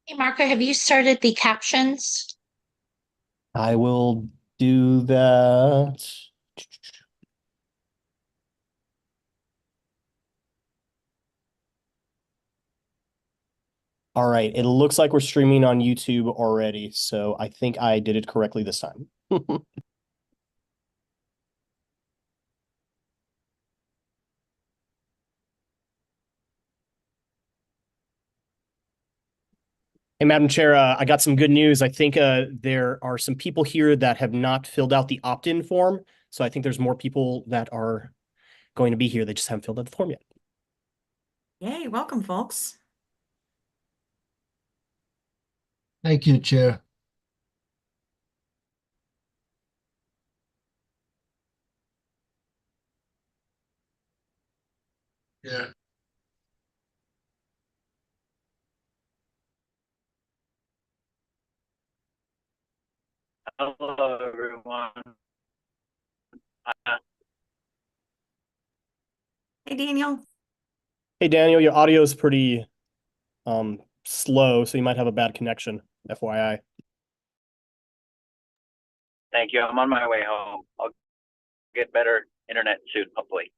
Hey, Marco, have you started the captions? I will do that. All right. It looks like we're streaming on YouTube already, so I think I did it correctly this time. Hey, Madam Chair, I got some good news. I think there are some people here that have not filled out the opt-in form. So I think there's more people that are going to be here. They just haven't filled out the form yet. Yay, welcome, folks. Thank you, Chair. Yeah. Hello, everyone. Uh, Hey, Daniel. Hey, Daniel, your audio is pretty slow, so you might have a bad connection, FYI. Thank you. I'm on my way home. I'll get better internet soon, hopefully.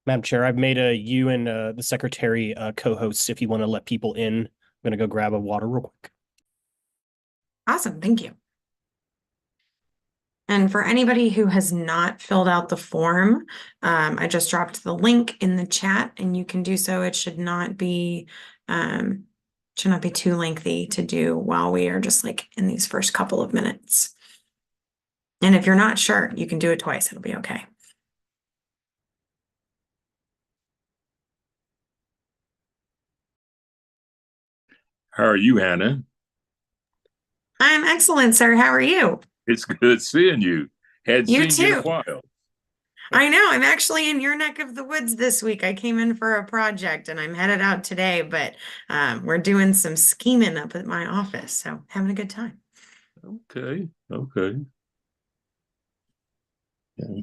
Madam Chair, I've made you and the secretary co-hosts if you want to let people in. I'm going to go grab a water real quick. Awesome, thank you. And for anybody who has not filled out the form, I just dropped the link in the chat and you can do so. It should not be too lengthy to do while we are just like in these first couple of minutes. And if you're not sure, you can do it twice. It'll be okay. How are you, Hannah? I'm excellent, sir. How are you? It's good seeing you. Hadn't You seen you in a too. while. I know. I'm actually in your neck of the woods this week. I came in for a project and I'm headed out today, but we're doing some scheming up at my office, so having a good time. Okay, okay. Yeah.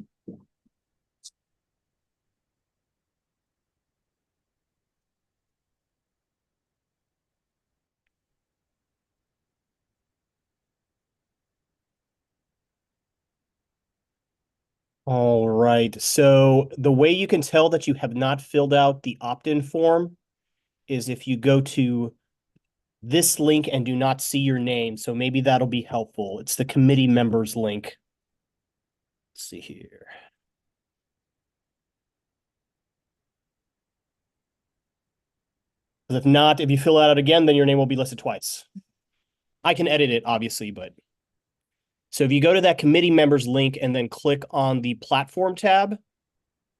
All right. So the way you can tell that you have not filled out the opt-in form is if you go to this link and do not see your name. So maybe that'll be helpful. It's the committee members link. Let's see here. Because if not, if you fill it out again, then your name will be listed twice. I can edit it, obviously, but so if you go to that committee members link and then click on the platform tab,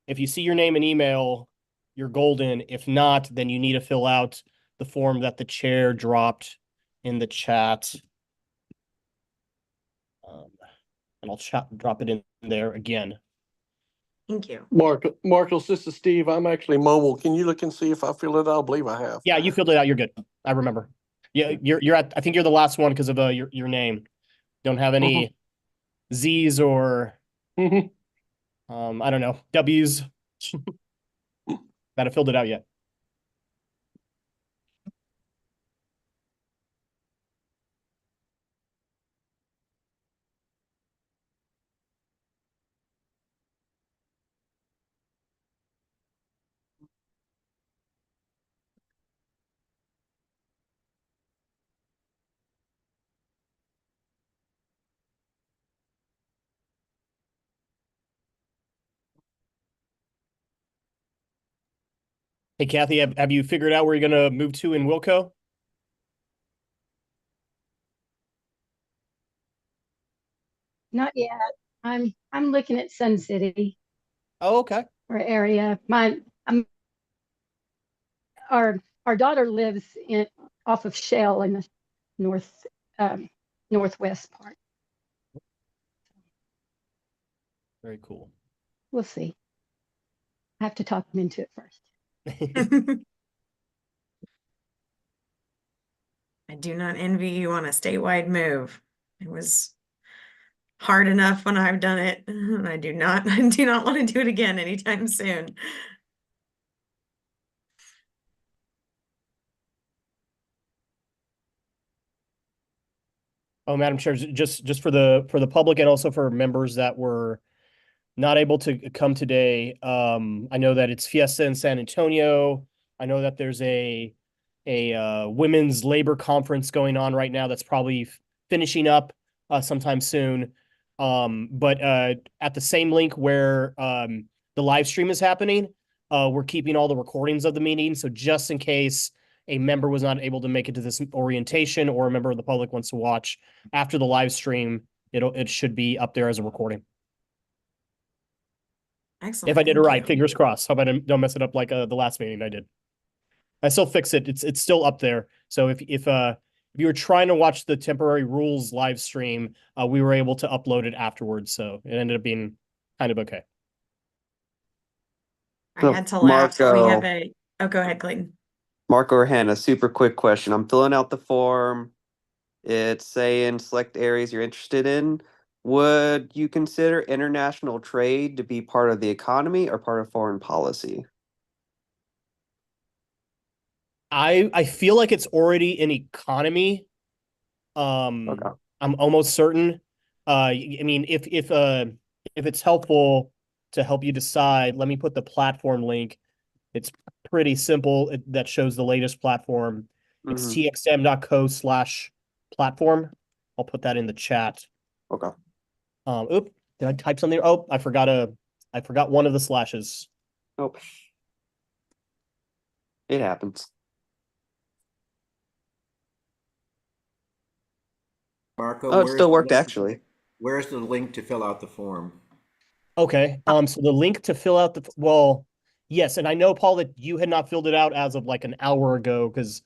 if you see your name and email, you're golden. If not, then you need to fill out the form that the chair dropped in the chat. And I'll drop it in there again. Thank you. Marcos, this is Steve. I'm actually mobile. Can you look and see if I filled it out? I believe I have. Yeah, you filled it out. You're good. I remember. Yeah, you're at. I think you're the last one because of your name. Don't have any Z's or Mhm. I don't know, W's that have filled it out yet. Hey, Kathy, have you figured out where you're gonna move to in Wilco? Not yet. I'm looking at Sun City Oh, okay. or area. Our daughter lives in off of Shell in the north northwest part. Very cool. We'll see. I have to talk them into it first. I do not envy you on a statewide move. It was hard enough when I've done it, and I do not want to do it again anytime soon. Oh, Madam Chair, just for the public and also for members that were not able to come today. I know that it's Fiesta in San Antonio. I know that there's a women's labor conference going on right now that's probably finishing up sometime soon. But at the same link where the live stream is happening, we're keeping all the recordings of the meeting. So just in case a member was not able to make it to this orientation, or a member of the public wants to watch after the live stream, it should be up there as a recording. Excellent. If I did it thank right, you. fingers crossed. Hope I don't mess it up like the last meeting I did. I still fix it. It's still up there. So if you were trying to watch the temporary rules live stream, we were able to upload it afterwards. So it ended up being kind of okay. I had to laugh. We Marco. have oh, go ahead, Clayton. Marco or Hannah, super quick question. I'm filling out the form. It's saying select areas you're interested in. Would you consider international trade to be part of the economy or part of foreign policy? I feel like it's already an economy. Okay. I'm almost certain. I mean, if it's helpful to help you decide, let me put the platform link. It's pretty simple. That shows the latest platform. It's txm.co/platform. I'll put that in the chat. Okay. Oop, did I type something? Oh, I forgot one of the slashes. Nope. It happens. Marco, Oh, it where's still the worked link- actually. Where's the link to fill out the form? Okay. So the link to fill out well, yes, and I know, Paul, that you had not filled it out as of like an hour ago because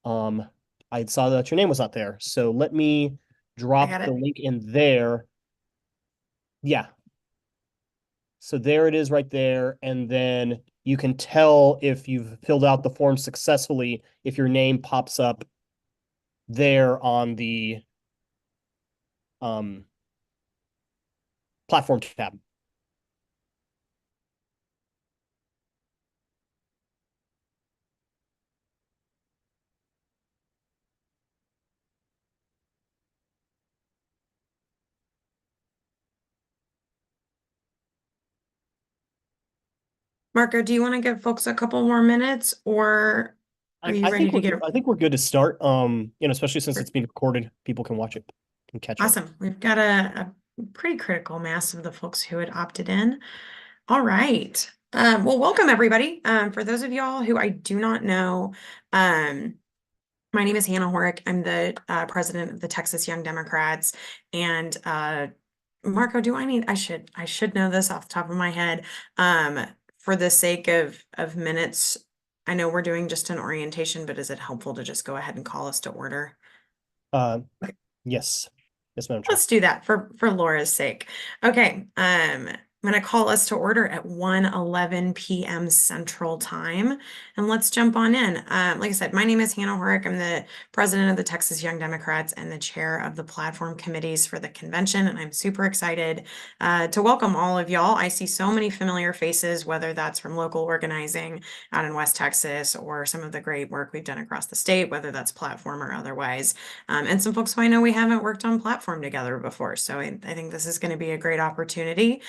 I saw that your name was not there. So let me drop got the it. link in there. Yeah. So there it is right there. And then you can tell if you've filled out the form successfully if your name pops up there on the platform tab. Marco, do you want to give folks a couple more minutes, or are you ready to get? I think we're good to start. Especially since it's being recorded, people can watch it and catch up. Awesome. We've got a pretty critical mass of the folks who had opted in. All right. Well, welcome everybody. For those of y'all who I do not know, my name is Hannah Horick. I'm the president of the Texas Young Democrats. And Marco, I should know this off the top of my head. For the sake of minutes, I know we're doing just an orientation, but is it helpful to just go ahead and call us to order? Yes. Yes, Madam Chair. Let's do that for Laura's sake. Okay. I'm going to call us to order at 1:11 p.m. Central Time, and let's jump on in. Like I said, my name is Hannah Horick. I'm the president of the Texas Young Democrats and the chair of the platform committees for the convention, and I'm super excited to welcome all of y'all. I see so many familiar faces, whether that's from local organizing out in West Texas or some of the great work we've done across the state, whether that's platform or otherwise, and some folks who I know we haven't worked on platform together before. So I think this is going to be a great opportunity.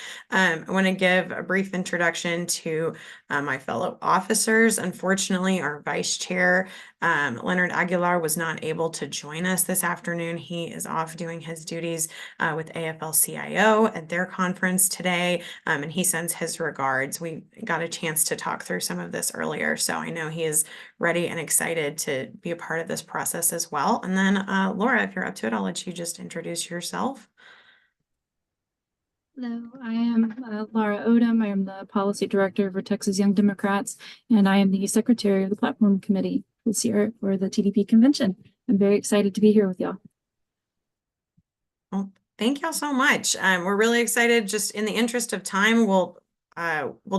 I want to give a brief introduction to my fellow officers. Unfortunately, our vice chair, Leonard Aguilar, was not able to join us this afternoon. He is off doing his duties with AFL-CIO at their conference today, and he sends his regards. We got a chance to talk through some of this earlier, so I know he is ready and excited to be a part of this process as well. And then, Laura, if you're up to it, I'll let you just introduce yourself. Hello, I am Laura Odom. I am the policy director for Texas Young Democrats, and I am the secretary of the platform committee this year for the TDP convention. I'm very excited to be here with y'all. Well, thank y'all so much. We're really excited. Just in the interest of time, we'll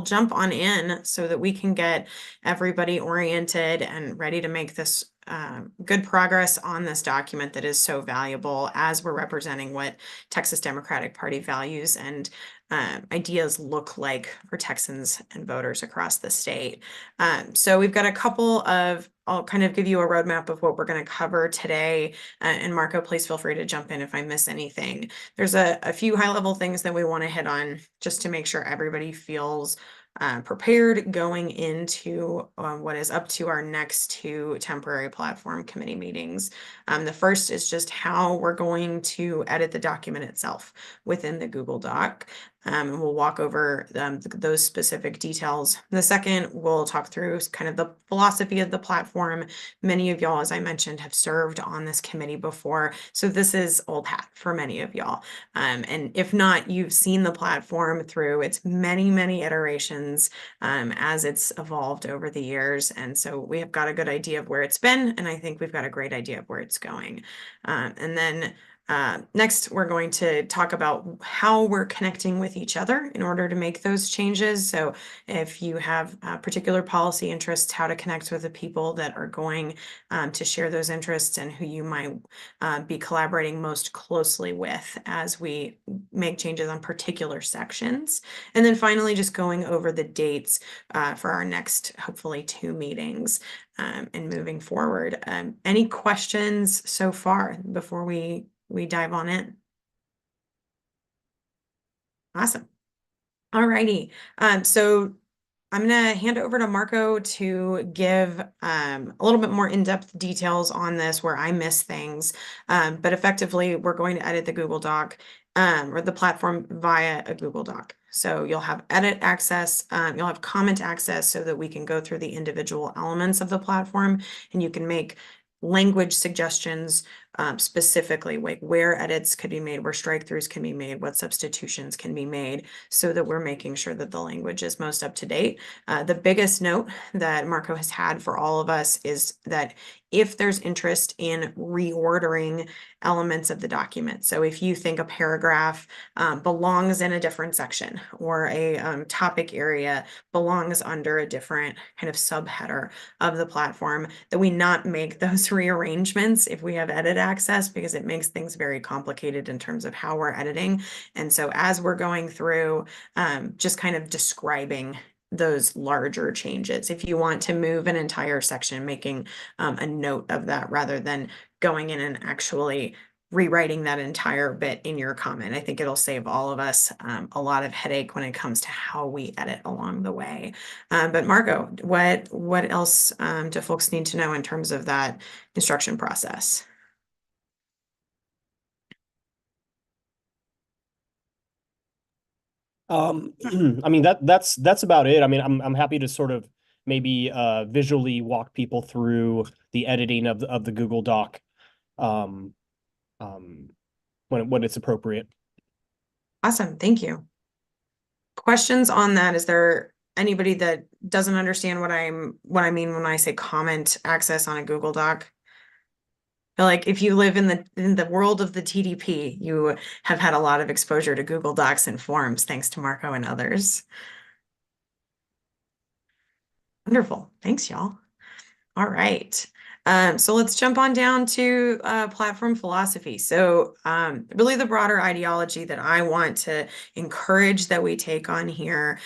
jump on in so that we can get everybody oriented and ready to make this good progress on this document that is so valuable as we're representing what Texas Democratic Party values and ideas look like for Texans and voters across the state. So we've got a couple of, I'll kind of give you a roadmap of what we're going to cover today. And Marco, please feel free to jump in if I miss anything. There's a few high level things that we want to hit on just to make sure everybody feels prepared going into what is up to our next 2 temporary platform committee meetings. The first is just how we're going to edit the document itself within the Google Doc. And we'll walk over those specific details. The second, we'll talk through kind of the philosophy of the platform. Many of y'all, as I mentioned, have served on this committee before, so this is old hat for many of y'all. And if not, you've seen the platform through its many, many iterations as it's evolved over the years. And so we have got a good idea of where it's been, and I think we've got a great idea of where it's going. And then next, we're going to talk about how we're connecting with each other in order to make those changes. So if you have particular policy interests, how to connect with the people that are going to share those interests and who you might be collaborating most closely with as we make changes on particular sections. And then finally, just going over the dates for our next, hopefully, 2 meetings and moving forward. Any questions so far before we dive on in? Awesome. All righty. So I'm going to hand it over to Marco to give a little bit more in-depth details on this where I miss things. But effectively, we're going to edit the Google Doc or the platform via a Google Doc. So you'll have edit access, you'll have comment access so that we can go through the individual elements of the platform, and you can make language suggestions specifically, like where edits could be made, where strike throughs can be made, what substitutions can be made, so that we're making sure that the language is most up to date. The biggest note that Marco has had for all of us is that if there's interest in reordering elements of the document, so if you think a paragraph belongs in a different section, or a topic area belongs under a different kind of subheader of the platform, that we not make those rearrangements if we have edit access, because it makes things very complicated in terms of how we're editing. And so as we're going through, just kind of describing those larger changes, if you want to move an entire section, making a note of that rather than going in and actually rewriting that entire bit in your comment. I think it'll save all of us a lot of headache when it comes to how we edit along the way. But Marco, what else do folks need to know in terms of that instruction process? I mean, that's about it. I mean, I'm happy to sort of maybe visually walk people through the editing of the Google Doc when it's appropriate. Awesome, thank you. Questions on that? Is there anybody that doesn't understand what I mean when I say comment access on a Google Doc? Like if you live in the world of the TDP, you have had a lot of exposure to Google Docs and Forms, thanks to Marco and others. Wonderful. Thanks, y'all. All right. So let's jump on down to platform philosophy. So really the broader ideology that I want to encourage that we take on here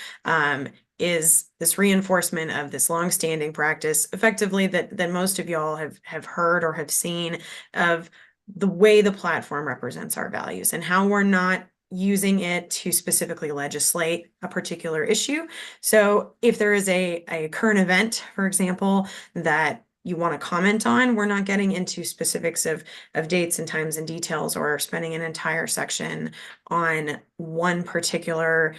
is this reinforcement of this longstanding practice, effectively that most of y'all have heard or have seen, of the way the platform represents our values and how we're not using it to specifically legislate a particular issue. So if there is a current event, for example, that you want to comment on, we're not getting into specifics of dates and times and details, or spending an entire section on one particular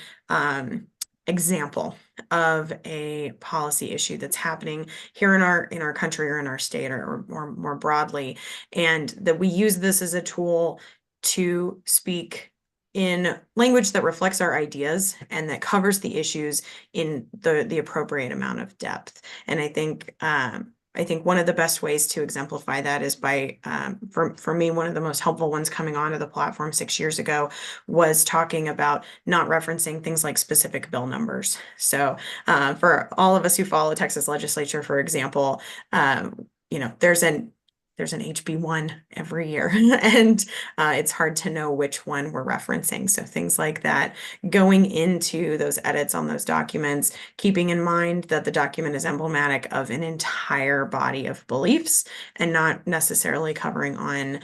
example of a policy issue that's happening here in our country or in our state, or more broadly, and that we use this as a tool to speak in language that reflects our ideas and that covers the issues in the appropriate amount of depth. And I think I think one of the best ways to exemplify that is by, for me, one of the most helpful ones coming onto the platform 6 years ago was talking about not referencing things like specific bill numbers. So for all of us who follow Texas legislature, for example, there's an HB1 every year, and it's hard to know which one we're referencing. So things like that, going into those edits on those documents, keeping in mind that the document is emblematic of an entire body of beliefs and not necessarily covering on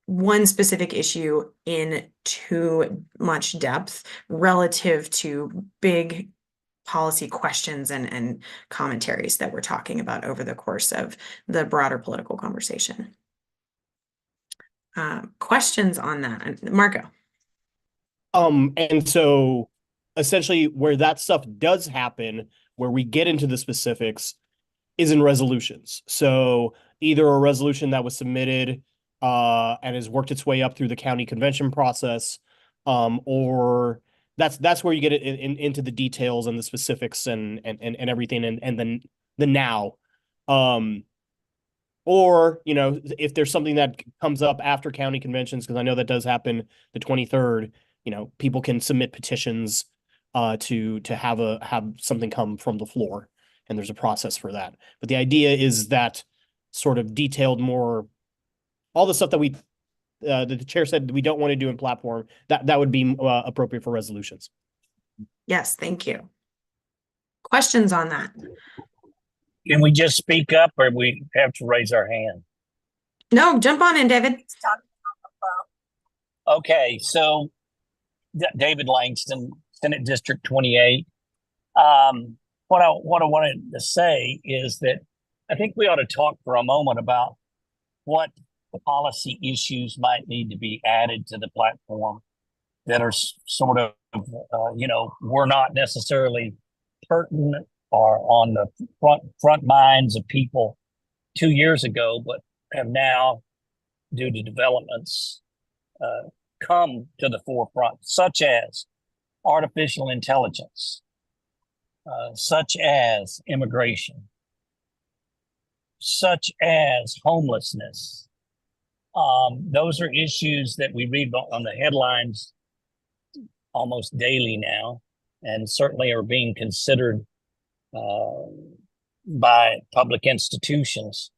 one specific issue in too much depth relative to big policy questions and commentaries that we're talking about over the course of the broader political conversation. Questions on that? Marco. And so essentially where that stuff does happen, where we get into the specifics, is in resolutions. So either a resolution that was submitted and has worked its way up through the county convention process, or that's where you get it into the details and the specifics and everything, and then the now. Or, if there's something that comes up after county conventions, because I know that does happen the 23rd, people can submit petitions to have something come from the floor, and there's a process for that. But the idea is that sort of detailed, more all the stuff that the chair said we don't want to do in platform, that would be appropriate for resolutions. Yes, thank you. Questions on that? Can we just speak up, or we have to raise our hand? No, jump on in, David. Okay, so David Langston, Senate District 28. What I wanted to say is that I think we ought to talk for a moment about what policy issues might need to be added to the platform that are sort of, were not necessarily pertinent or on the front minds of people 2 years ago, but have now, due to developments, come to the forefront, such as artificial intelligence, such as immigration, such as homelessness. Those are issues that we read on the headlines almost daily now, and certainly are being considered by public institutions.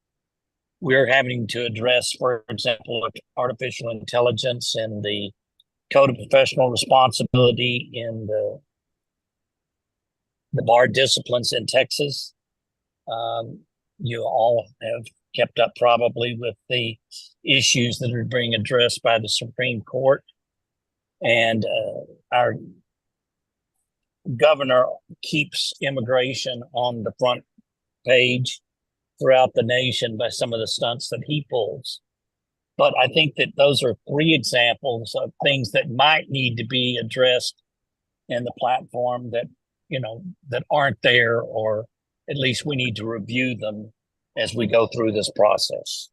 We're having to address, for example, artificial intelligence and the Code of Professional Responsibility in the bar disciplines in Texas. You all have kept up probably with the issues that are being addressed by the Supreme Court. And our governor keeps immigration on the front page throughout the nation by some of the stunts that he pulls. But I think that those are 3 examples of things that might need to be addressed in the platform that, that aren't there, or at least we need to review them as we go through this process.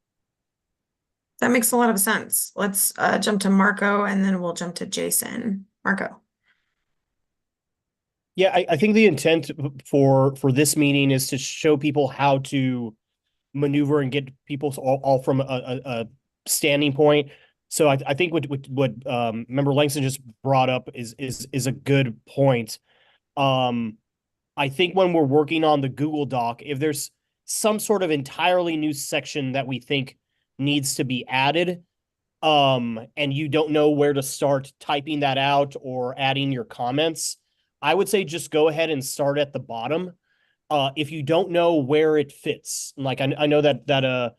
That makes a lot of sense. Let's jump to Marco, and then we'll jump to Jason. Marco. Yeah, I think the intent for this meeting is to show people how to maneuver and get people all from a standing point. So I think what Member Langston just brought up is a good point. I think when we're working on the Google Doc, if there's some sort of entirely new section that we think needs to be added, and you don't know where to start typing that out or adding your comments, I would say just go ahead and start at the bottom. If you don't know where it fits, like I know that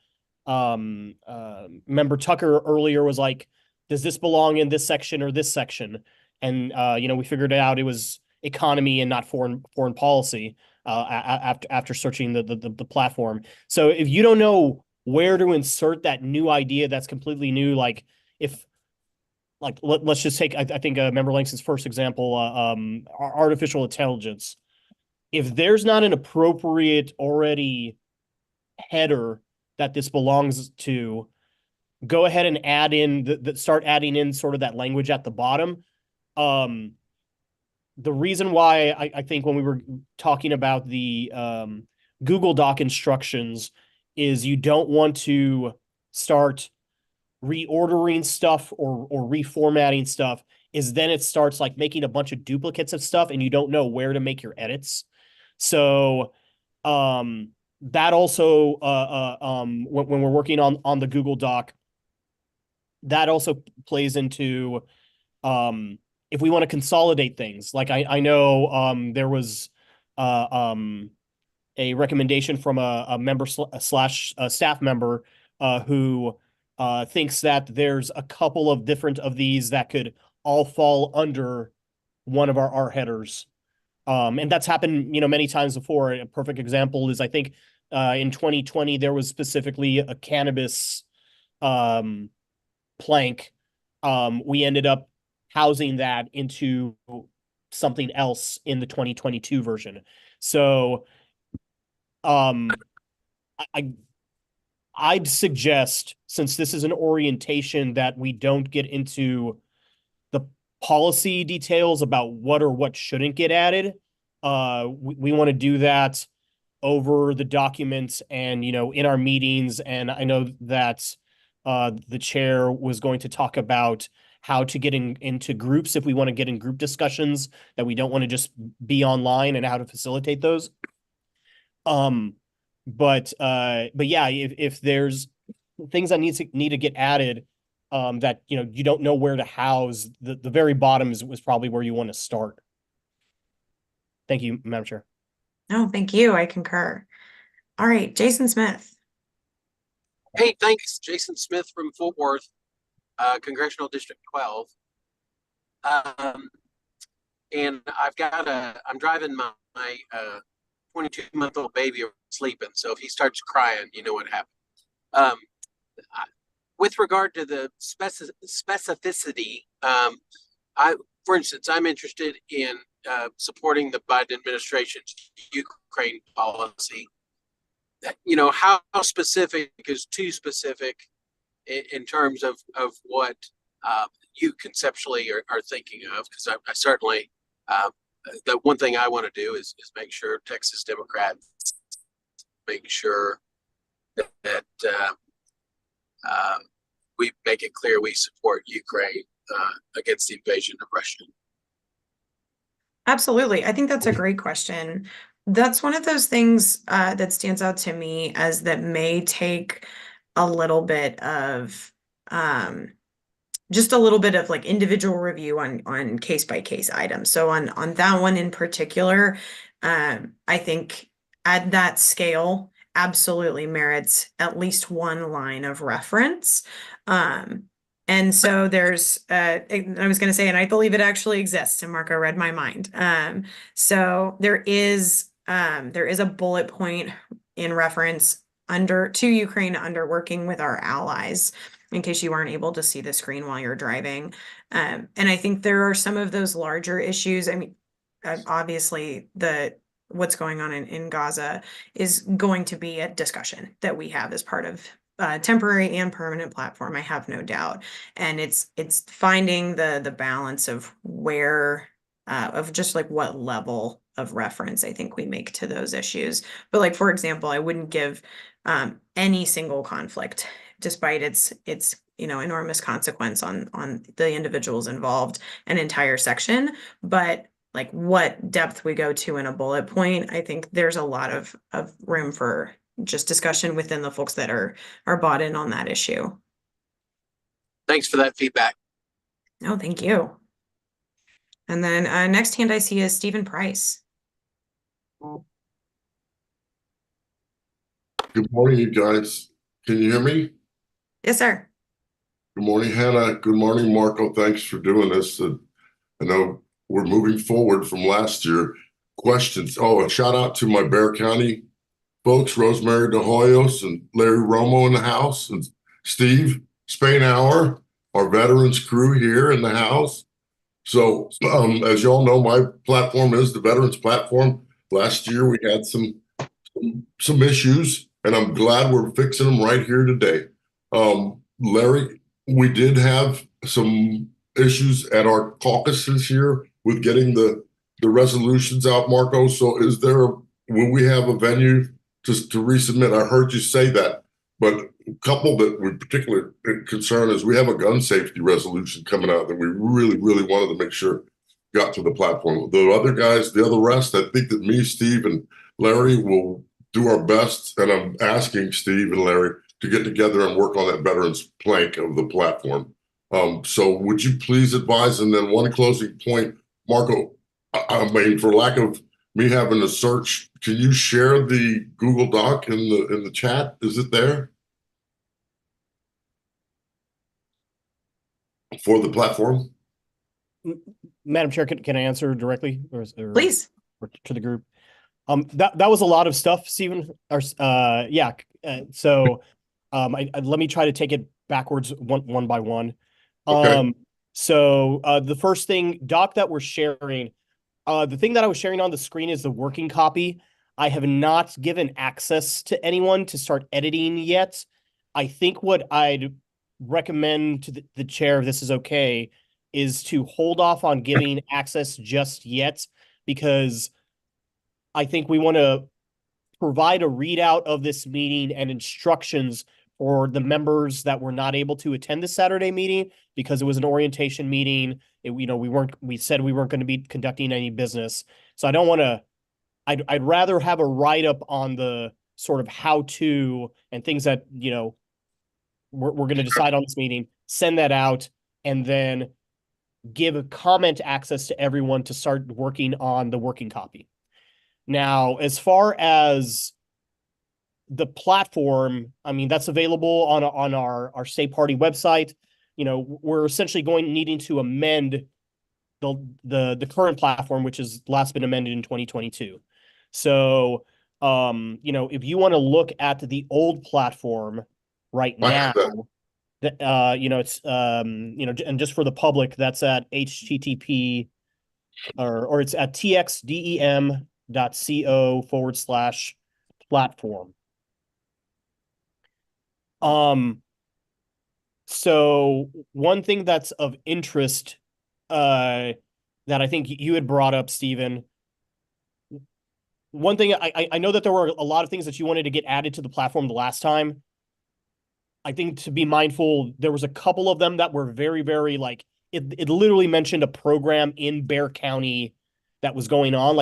Member Tucker earlier was like, does this belong in this section or this section? And we figured out it was economy and not foreign policy after searching the platform. So if you don't know where to insert that new idea that's completely new, let's just take, I think Member Langston's first example, artificial intelligence. If there's not an appropriate already header that this belongs to, go ahead and add in start adding in sort of that language at the bottom. The reason why I think when we were talking about the Google Doc instructions is you don't want to start reordering stuff or reformatting stuff, is then it starts like making a bunch of duplicates of stuff and you don't know where to make your edits. So that also when we're working on the Google Doc, that also plays into if we want to consolidate things. Like I know there was a recommendation from a member slash staff member who thinks that there's a couple of different of these that could all fall under one of our headers. And that's happened, many times before. A perfect example is, I think, in 2020, there was specifically a cannabis plank. We ended up housing that into something else in the 2022 version. So I'd suggest, since this is an orientation, that we don't get into the policy details about what or what shouldn't get added. We want to do that over the documents and, in our meetings. And I know that the chair was going to talk about how to get into groups if we want to get in group discussions, that we don't want to just be online, and how to facilitate those. But yeah, if there's things that need to get added, that you don't know where to house, the very bottom was probably where you want to start. Thank you, Madam Chair. No, thank you. I concur. All right, Jason Smith. Hey, thanks. Jason Smith from Fort Worth, Congressional District 12. And I'm driving my 22-month-old baby sleeping. So if he starts crying, you know what happened. With regard to the specificity, for instance, I'm interested in supporting the Biden administration's Ukraine policy. How specific is too specific in terms of what you conceptually are thinking of? Because I certainly, the one thing I want to do is make sure Texas Democrats make sure that we make it clear we support Ukraine against the invasion of Russia. Absolutely. I think that's a great question. That's one of those things that stands out to me as that may take a little bit of just a little bit of like individual review on case by case items. So on that one in particular, I think at that scale absolutely merits at least one line of reference. And so there's, I was going to say, and I believe it actually exists, and Marco read my mind. So there is a bullet point in reference to Ukraine under working with our allies, in case you weren't able to see the screen while you're driving. And I think there are some of those larger issues. I mean, obviously what's going on in Gaza is going to be a discussion that we have as part of temporary and permanent platform, I have no doubt. And it's finding the balance of where, of just like what level of reference I think we make to those issues. But like, for example, I wouldn't give any single conflict, despite its enormous consequence on the individuals involved, an entire section. But like what depth we go to in a bullet point, I think there's a lot of room for just discussion within the folks that are bought in on that issue. Thanks for that feedback. No, thank you. And then next hand I see is Stephen Price. Good morning, you guys. Can you hear me? Yes, sir. Good morning, Hannah. Good morning, Marco. Thanks for doing this. I know we're moving forward from last year. Questions. Oh, a shout out to my Bexar County folks, Rosemary De Hoyos and Larry Romo in the house, and Steve Spainhour, our veterans crew here in the house. So as you all know, my platform is the Veterans Platform. Last year we had some issues, and I'm glad we're fixing them right here today. Larry, we did have some issues at our caucuses here with getting the resolutions out, Marco. So will we have a venue just to resubmit. I heard you say that, but a couple that we particularly concerned is we have a gun safety resolution coming out that we really, really wanted to make sure got to the platform. The other guys, the other rest, I think that me, Steve, and Larry will do our best. And I'm asking Steve and Larry to get together and work on that veterans plank of the platform. So would you please advise? And then one closing point, Marco, I mean, for lack of me having to search, can you share the Google Doc in the chat? Is it there? For the platform? Madam Chair, can I answer directly or Please. or to the group? That was a lot of stuff, Stephen. Yeah. So let me try to take it backwards one by one. Okay. So the first thing, doc that we're sharing, the thing that I was sharing on the screen is the working copy. I have not given access to anyone to start editing yet. I think what I'd recommend to the chair, if this is okay, is to hold off on giving access just yet, because I think we want to provide a readout of this meeting and instructions for the members that were not able to attend the Saturday meeting because it was an orientation meeting. We said we weren't going to be conducting any business. So I don't want to, I'd rather have a write-up on the sort of how to and things that, we're going to decide on this meeting, send that out, and then give a comment access to everyone to start working on the working copy. Now, as far as the platform, I mean, that's available on our state party website. We're essentially needing to amend the current platform, which has last been amended in 2022. So, if you want to look at the old platform right now, it's and just for the public, that's at http or it's at txdem.co/platform. So one thing that's of interest that I think you had brought up, Stephen, one thing I know that there were a lot of things that you wanted to get added to the platform the last time. I think to be mindful, there was a couple of them that were very, very it literally mentioned a program in Bexar County that was going on.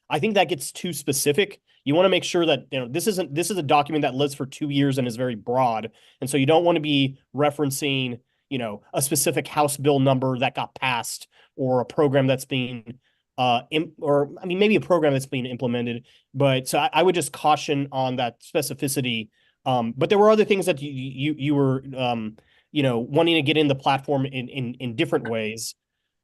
I think that gets too specific. You want to make sure that, this is a document that lives for 2 years and is very broad. And so you don't want to be referencing, a specific House bill number that got passed or a program that's being, maybe a program that's being implemented. But so I would just caution on that specificity. But there were other things that you were, wanting to get in the platform in different ways.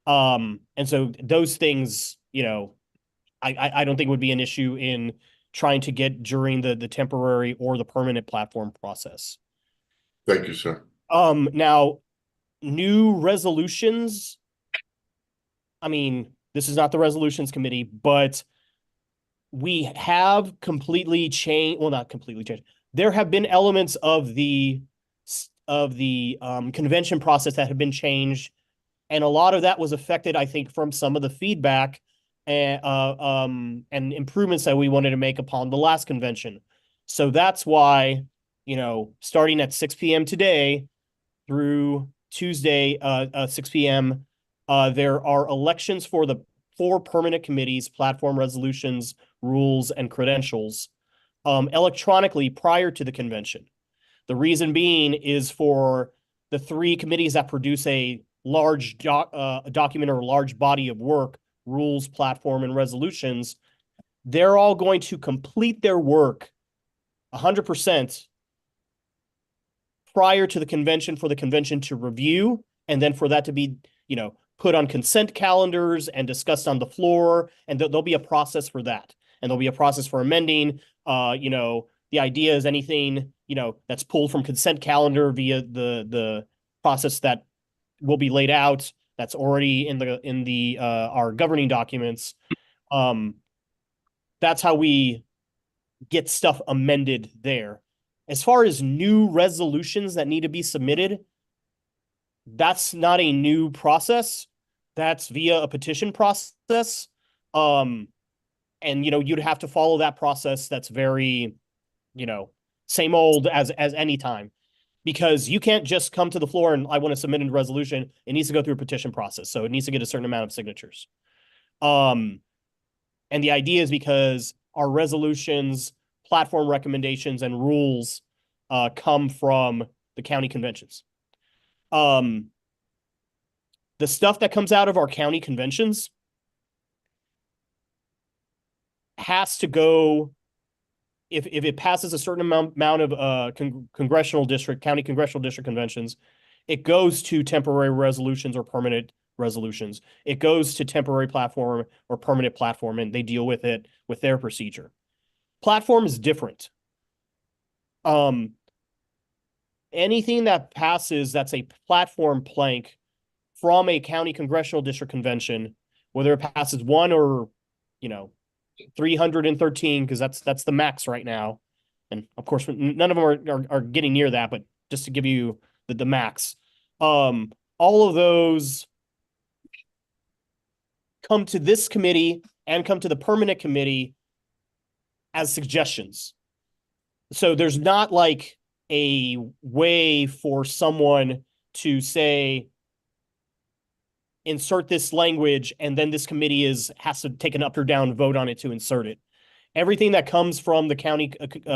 And so those things, I don't think would be an issue in trying to get during the temporary or the permanent platform process. Thank you, sir. Now, new resolutions. I mean, this is not the resolutions committee, but we have completely changed. Well, not completely changed. There have been elements of the convention process that have been changed, and a lot of that was affected, I think, from some of the feedback and improvements that we wanted to make upon the last convention. So that's why, starting at 6 p.m. today through Tuesday, 6 p.m., there are elections for the 4 permanent committees, platform resolutions, rules, and credentials electronically prior to the convention. The reason being is for the 3 committees that produce a large document or a large body of work, rules, platform, and resolutions, they're all going to complete their work 100% prior to the convention for the convention to review, and then for that to be, put on consent calendars and discussed on the floor, and there'll be a process for that. And there'll be a process for amending, the idea is anything, that's pulled from consent calendar via the process that will be laid out, that's already in the our governing documents. That's how we get stuff amended there. As far as new resolutions that need to be submitted, that's not a new process. That's via a petition process. And you'd have to follow that process. That's very same old as any time, because you can't just come to the floor and I want to submit a resolution. It needs to go through a petition process, so it needs to get a certain amount of signatures. And the idea is because our resolutions, platform recommendations, and rules come from the county conventions. The stuff that comes out of our county conventions has to go, if it passes a certain amount of congressional district, county congressional district conventions, it goes to temporary resolutions or permanent resolutions. It goes to temporary platform or permanent platform, and they deal with it with their procedure. Platform is different. Anything that passes that's a platform plank from a county congressional district convention, whether it passes 1 or 313, because that's the max right now, and of course none of them are getting near that, but just to give you the max, all of those come to this committee and come to the permanent committee as suggestions. So there's not like a way for someone to say, insert this language, and then this committee has to take an up or down vote on it to insert it. Everything that comes from the county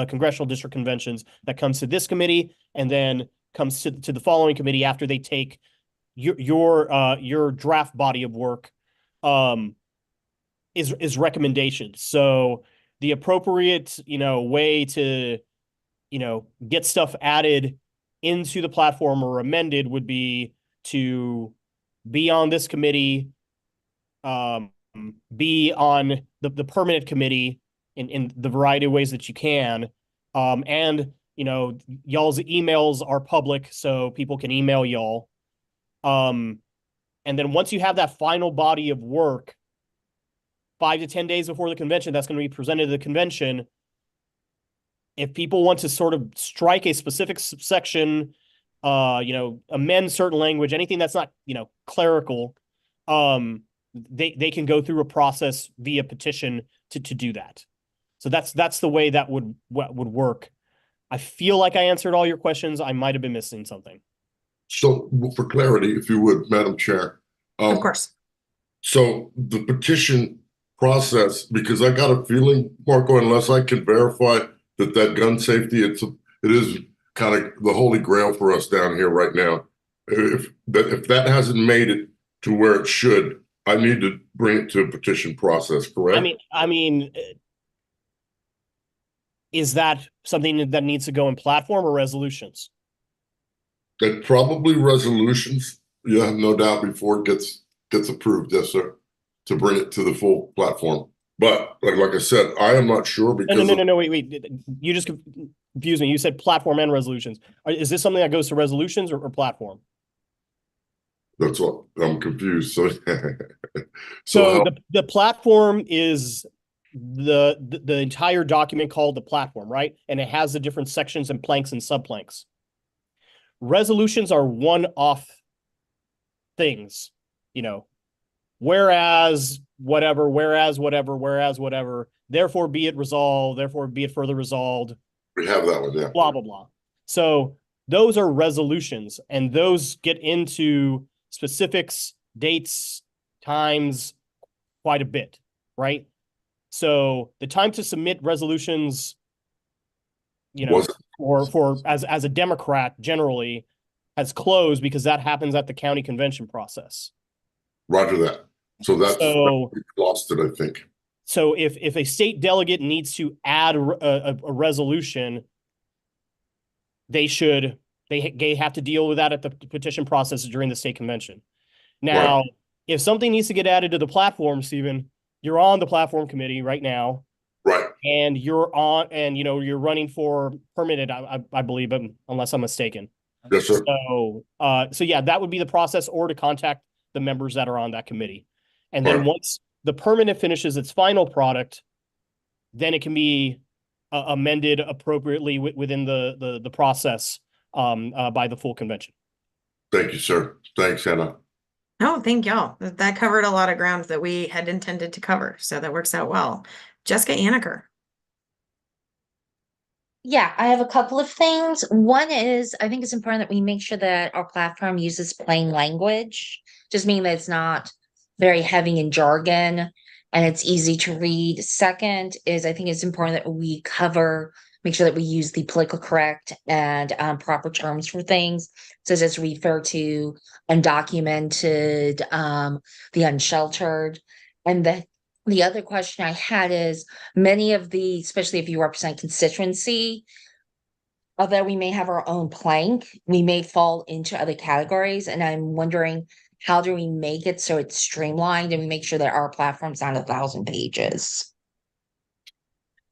congressional district conventions that comes to this committee and then comes to the following committee after they take your draft body of work is recommendations. So the appropriate way to get stuff added into the platform or amended would be to be on this committee, be on the permanent committee in the variety of ways that you can. And y'all's emails are public, so people can email y'all. And then once you have that final body of work, 5 to 10 days before the convention, that's going to be presented to the convention. If people want to sort of strike a specific section, amend certain language, anything that's not, clerical, they can go through a process via petition to do that. So that's the way that would work. I feel like I answered all your questions. I might have been missing something. So for clarity, if you would, Madam Chair. Of course. So the petition process, because I got a feeling, Marco, unless I can verify that gun safety, it is kind of the holy grail for us down here right now. If that hasn't made it to where it should, I need to bring it to a petition process, correct? I mean, is that something that needs to go in platform or resolutions? That probably resolutions, yeah, no doubt, before it gets approved, yes, sir, to bring it to the full platform. But like I said, I am not sure because no, wait. You just confused me. You said platform and resolutions. Is this something that goes to resolutions or platform? That's what I'm confused. So the platform is the entire document called the platform, right? And it has the different sections and planks and subplanks. Resolutions are one-off things, whereas whatever, therefore be it resolved, therefore be it further resolved. We have that one, yeah. Blah, blah, blah. So those are resolutions, and those get into specifics, dates, times, quite a bit, right? So the time to submit resolutions, for as a Democrat generally has closed because that happens at the county convention process. Roger that. So that's lost it, I think. So if a state delegate needs to add a resolution, they have to deal with that at the petition process during the state convention. Now, right. If something needs to get added to the platform, Stephen, you're on the platform committee right now. Right. And you're on, and you're running for permanent, I believe, but unless I'm mistaken. Yes, sir. So yeah, that would be the process, or to contact the members that are on that committee. And then once the permanent finishes its final product, then it can be amended appropriately within the process by the full convention. Thank you, sir. Thanks, Hannah. Oh, thank y'all. That covered a lot of ground that we had intended to cover. So that works out well. Jessica Anaker. Yeah, I have a couple of things. One is I think it's important that we make sure that our platform uses plain language, just meaning that it's not very heavy in jargon and it's easy to read. Second is I think it's important that we make sure that we use the political correct and proper terms for things, such as refer to undocumented, the unsheltered, and the other question I had is many of the, especially if you represent constituency, although we may have our own plank, we may fall into other categories. And I'm wondering, how do we make it so it's streamlined and we make sure that our platform's not 1,000 pages?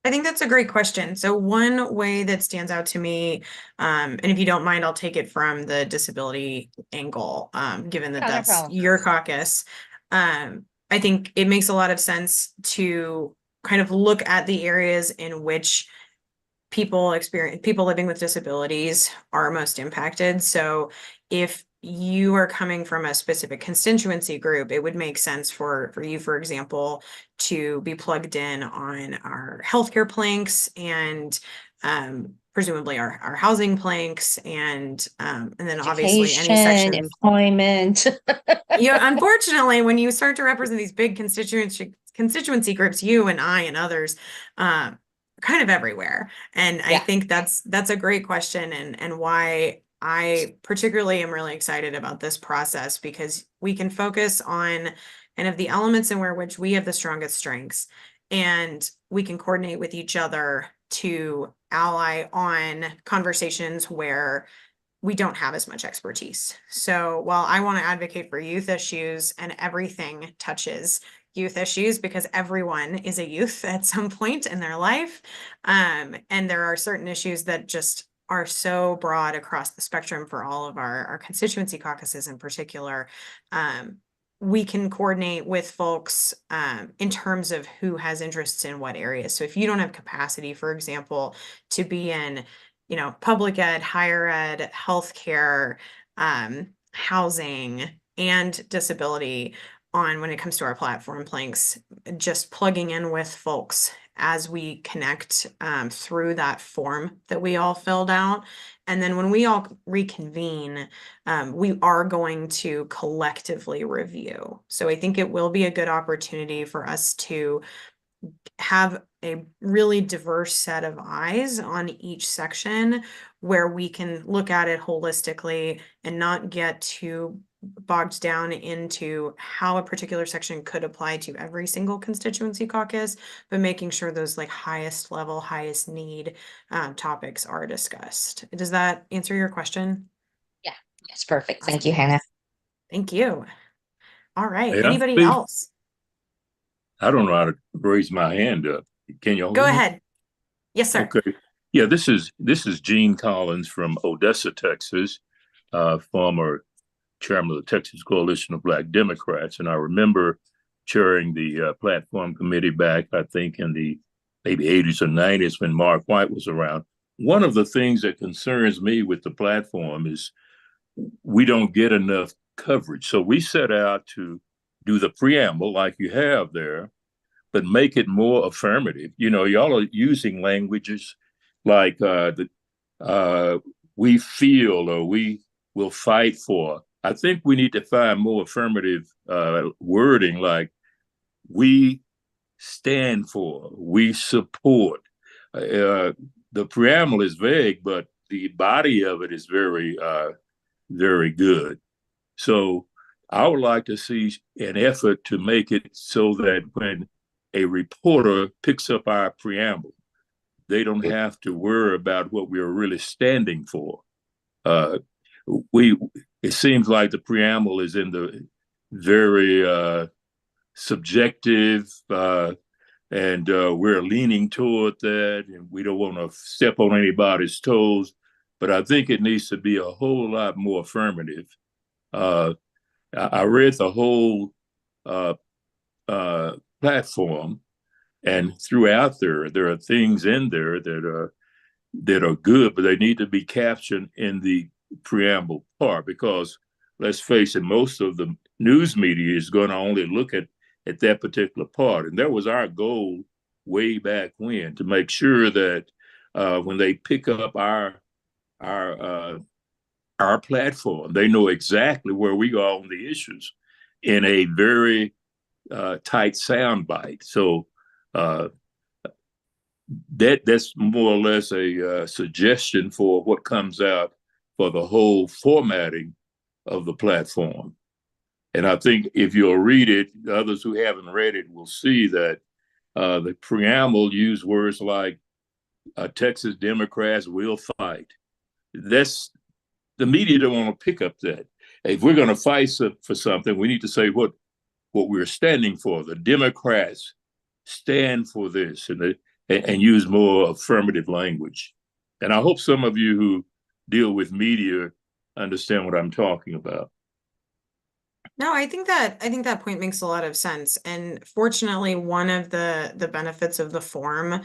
I think that's a great question. So one way that stands out to me, and if you don't mind, I'll take it from the disability angle, given that Oh, no that's problem. your caucus. I think it makes a lot of sense to kind of look at the areas in which people living with disabilities are most impacted. So if you are coming from a specific constituency group, it would make sense for you, for example, to be plugged in on our healthcare planks and presumably our housing planks and then obviously any Education, sections. employment. Unfortunately, when you start to represent these big constituency groups, you and I and others, kind of everywhere. And I think that's a great question and why I particularly am really excited about this process, because we can focus on kind of the elements in which we have the strongest strengths, and we can coordinate with each other to ally on conversations where we don't have as much expertise. So while I want to advocate for youth issues, and everything touches youth issues because everyone is a youth at some point in their life, and there are certain issues that just are so broad across the spectrum for all of our constituency caucuses in particular, we can coordinate with folks in terms of who has interests in what areas. So if you don't have capacity, for example, to be in public ed, higher ed, healthcare, housing, and disability when it comes to our platform planks, just plugging in with folks as we connect through that form that we all filled out. And then when we all reconvene, we are going to collectively review. So I think it will be a good opportunity for us to have a really diverse set of eyes on each section, where we can look at it holistically and not get too bogged down into how a particular section could apply to every single constituency caucus, but making sure those highest level, highest need topics are discussed. Does that answer your question? Yeah, that's perfect. Thank you, Hannah. Thank you. All right. Hey, Anybody else? I don't know how to raise my hand up. Can you go ahead? Yes, sir. Okay. Yeah, this is Gene Collins from Odessa, Texas, former chairman of the Texas Coalition of Black Democrats. And I remember chairing the platform committee back, I think, in the maybe 80s or 90s when Mark White was around. One of the things that concerns me with the platform is we don't get enough coverage. So we set out to do the preamble like you have there, but make it more affirmative. Y'all are using languages like we feel or we will fight for. I think we need to find more affirmative wording like we stand for, we support. The preamble is vague, but the body of it is very, very good. So I would like to see an effort to make it so that when a reporter picks up our preamble, they don't have to worry about what we're really standing for. It seems like the preamble is in the very subjective, and we're leaning toward that, and we don't want to step on anybody's toes. But I think it needs to be a whole lot more affirmative. I read the whole platform, and throughout there are things in there that are good, but they need to be captured in the preamble part, because let's face it, most of the news media is going to only look at that particular part. And that was our goal way back when, to make sure that when they pick up our platform, they know exactly where we are on the issues in a very tight sound bite. So that's more or less a suggestion for what comes out for the whole formatting of the platform. And I think if you'll read it, others who haven't read it will see that the preamble used words like Texas Democrats will fight. That's the media don't want to pick up that. If we're going to fight for something, we need to say what we're standing for. The Democrats stand for this, and use more affirmative language. And I hope some of you who deal with media understand what I'm talking about. No, I think that point makes a lot of sense. And fortunately, one of the benefits of the form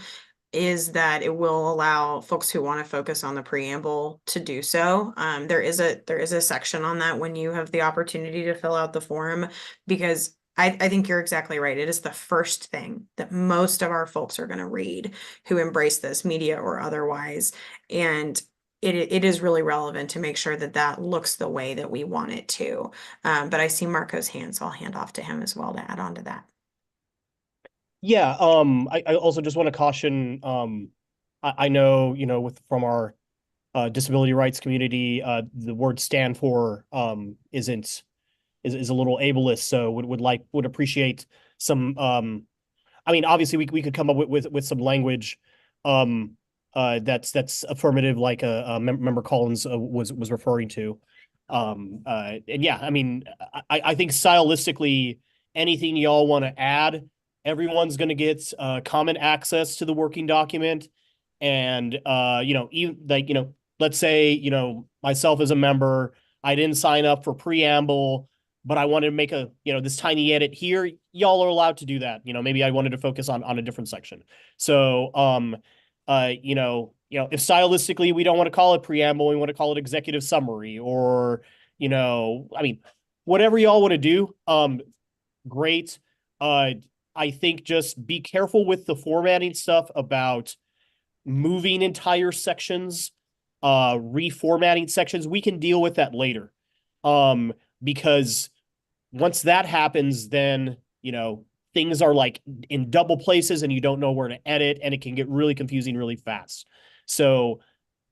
is that it will allow folks who want to focus on the preamble to do so. There is a section on that when you have the opportunity to fill out the form, because I think you're exactly right. It is the first thing that most of our folks are going to read who embrace this, media or otherwise. And it is really relevant to make sure that that looks the way that we want it to. But I see Marco's hand, so I'll hand off to him as well to add on to that. Yeah, I also just want to caution, I know, from our disability rights community, the word stand for is a little ableist, so would appreciate some I mean, obviously we could come up with some language that's affirmative, like member Collins was referring to. And yeah, I mean, I think stylistically, anything y'all want to add, everyone's going to get common access to the working document. And even like, let's say, myself as a member, I didn't sign up for preamble, but I wanted to make this tiny edit here. Y'all are allowed to do that. Maybe I wanted to focus on a different section. So if stylistically we don't want to call it preamble, we want to call it executive summary, or I mean, whatever y'all want to do, great. I think just be careful with the formatting stuff about moving entire sections, reformatting sections. We can deal with that later, because once that happens, then things are like in double places and you don't know where to edit, and it can get really confusing really fast. So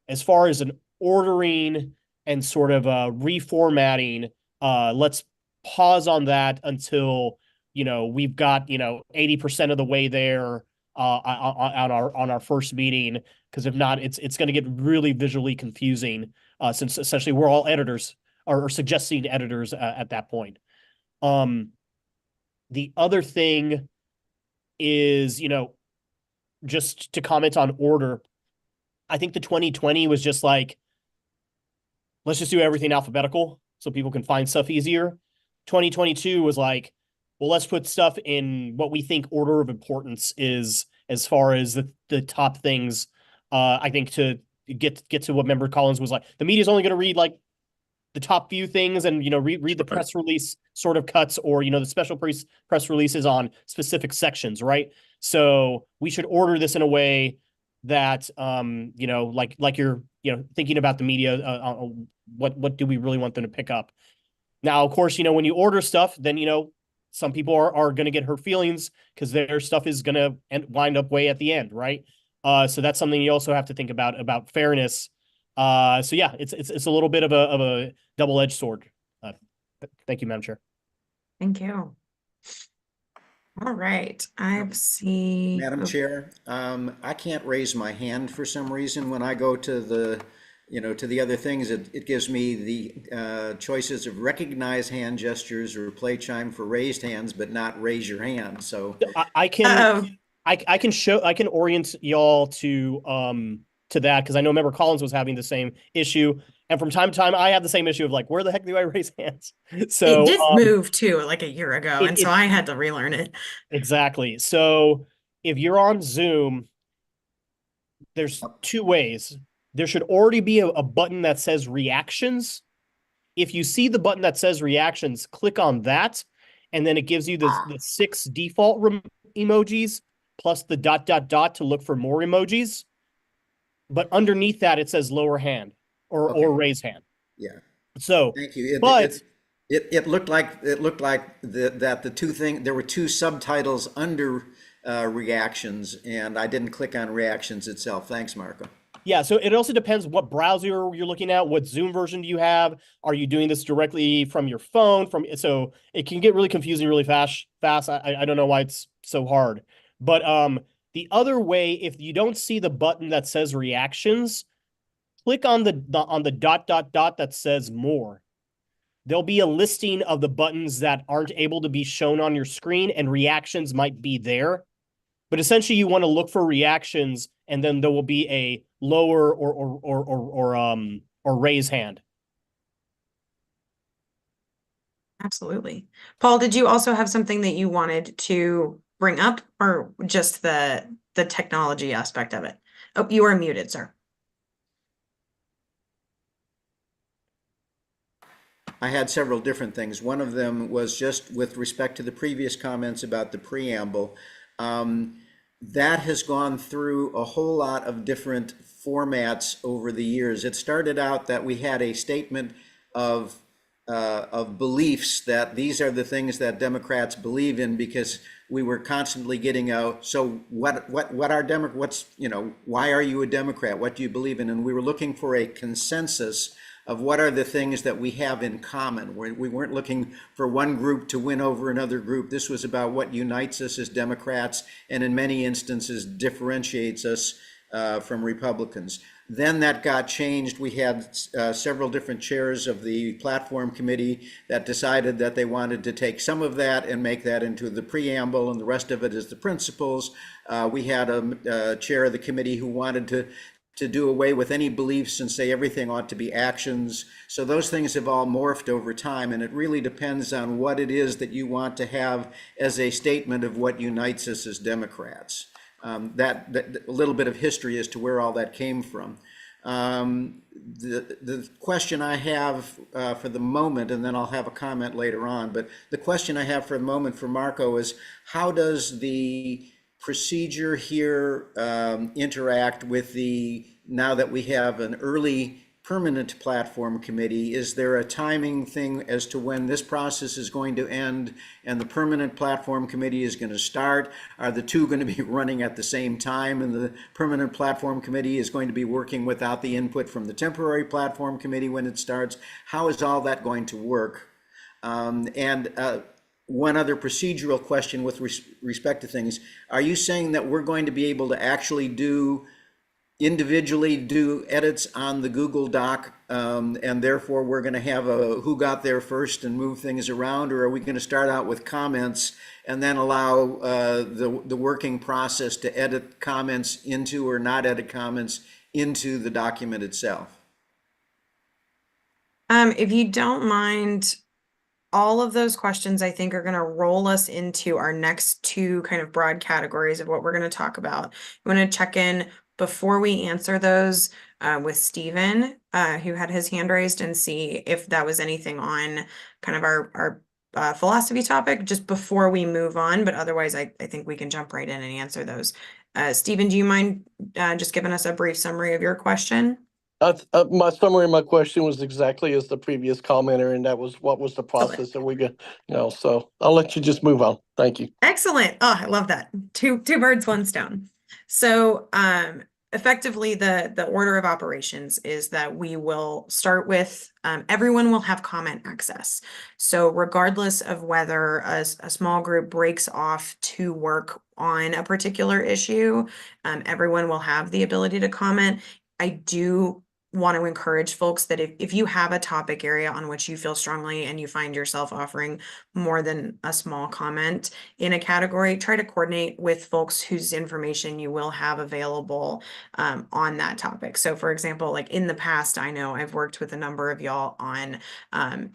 as far as an ordering and sort of reformatting, let's pause on that until we've got 80% of the way there on our first meeting, because if not, it's going to get really visually confusing, since essentially we're all editors or suggesting editors at that point. The other thing is, just to comment on order, I think the 2020 was just like, let's just do everything alphabetical so people can find stuff easier. 2022 was like, well, let's put stuff in what we think order of importance is, as far as the top things. I think to get to what member Collins was like, the media is only going to read like the top few things, and read the press release sort of cuts, or the special press releases on specific sections, right? So we should order this in a way that like you're thinking about the media, what do we really want them to pick up. Now, of course, when you order stuff, then some people are going to get hurt feelings because their stuff is going to wind up way at the end, right? So that's something you also have to think about fairness. So yeah, it's a little bit of a double-edged sword. Thank you, Madam Chair. Thank you. All right, I see. Madam Chair, I can't raise my hand for some reason when I go to the, to the other things. It gives me the choices of recognize hand gestures or play chime for raised hands, but not raise your hand. So I can orient y'all to that, because I know member Collins was having the same issue, and from time to time I have the same issue of like, where the heck do I raise hands? So it did move too, like a year ago, and so I had to relearn it. Exactly. So if you're on Zoom, there's two ways. There should already be a button that says reactions. If you see the button that says reactions, click on that, and then it gives you the 6 default emojis plus the ... to look for more emojis. but underneath that it says lower hand or Okay. raise hand. Yeah. So, Thank you. but It looked like that the two there were two subtitles under reactions, and I didn't click on reactions itself. Thanks, Marco. yeah, so it also depends what browser you're looking at, what Zoom version do you have? Are you doing this directly from your phone? So it can get really confusing really fast. I don't know why it's so hard. But the other way, if you don't see the button that says reactions, click on the dot that says more. There'll be a listing of the buttons that aren't able to be shown on your screen, and reactions might be there. But essentially, you want to look for reactions, and then there will be a lower or raise hand. Absolutely. Paul, did you also have something that you wanted to bring up, or just the technology aspect of it? Oh, you are muted, sir. I had several different things. One of them was just with respect to the previous comments about the preamble. That has gone through a whole lot of different formats over the years. It started out that we had a statement of beliefs that these are the things that Democrats believe in, because we were constantly getting so what are what's, why are you a Democrat? What do you believe in? And we were looking for a consensus of what are the things that we have in common. We weren't looking for one group to win over another group. This was about what unites us as Democrats, and in many instances differentiates us from Republicans. Then that got changed. We had several different chairs of the platform committee that decided that they wanted to take some of that and make that into the preamble, and the rest of it is the principles. We had a chair of the committee who wanted to do away with any beliefs and say everything ought to be actions. So those things have all morphed over time, and it really depends on what it is that you want to have as a statement of what unites us as Democrats. That a little bit of history as to where all that came from. The question I have for the moment, and then I'll have a comment later on, but the question I have for the moment for Marco is, how does the procedure here interact with now that we have an early permanent platform committee? Is there a timing thing as to when this process is going to end and the permanent platform committee is going to start? Are the two going to be running at the same time, and the permanent platform committee is going to be working without the input from the temporary platform committee when it starts? How is all that going to work? One other procedural question with respect to things. Are you saying that we're going to be able to actually individually do edits on the Google Doc, and therefore we're going to have a who got there first and move things around? Or are we going to start out with comments and then allow the working process to edit comments into, or not edit comments into, the document itself? If you don't mind, all of those questions I think are going to roll us into our next two kind of broad categories of what we're going to talk about. You want to check in before we answer those with Stephen, who had his hand raised, and see if that was anything on kind of our philosophy topic just before we move on. But otherwise, I think we can jump right in and answer those. Stephen, do you mind just giving us a brief summary of your question? My summary of my question was exactly as the previous commenter, and that was what was the process that we got, so I'll let you just move on. Thank you. Excellent. Oh, I love that. Two birds, one stone. So effectively, the order of operations is that we will start with everyone will have comment access. So regardless of whether a small group breaks off to work on a particular issue, everyone will have the ability to comment. I do want to encourage folks that if you have a topic area on which you feel strongly and you find yourself offering more than a small comment in a category, try to coordinate with folks whose information you will have available on that topic. So for example, like in the past, I know I've worked with a number of y'all on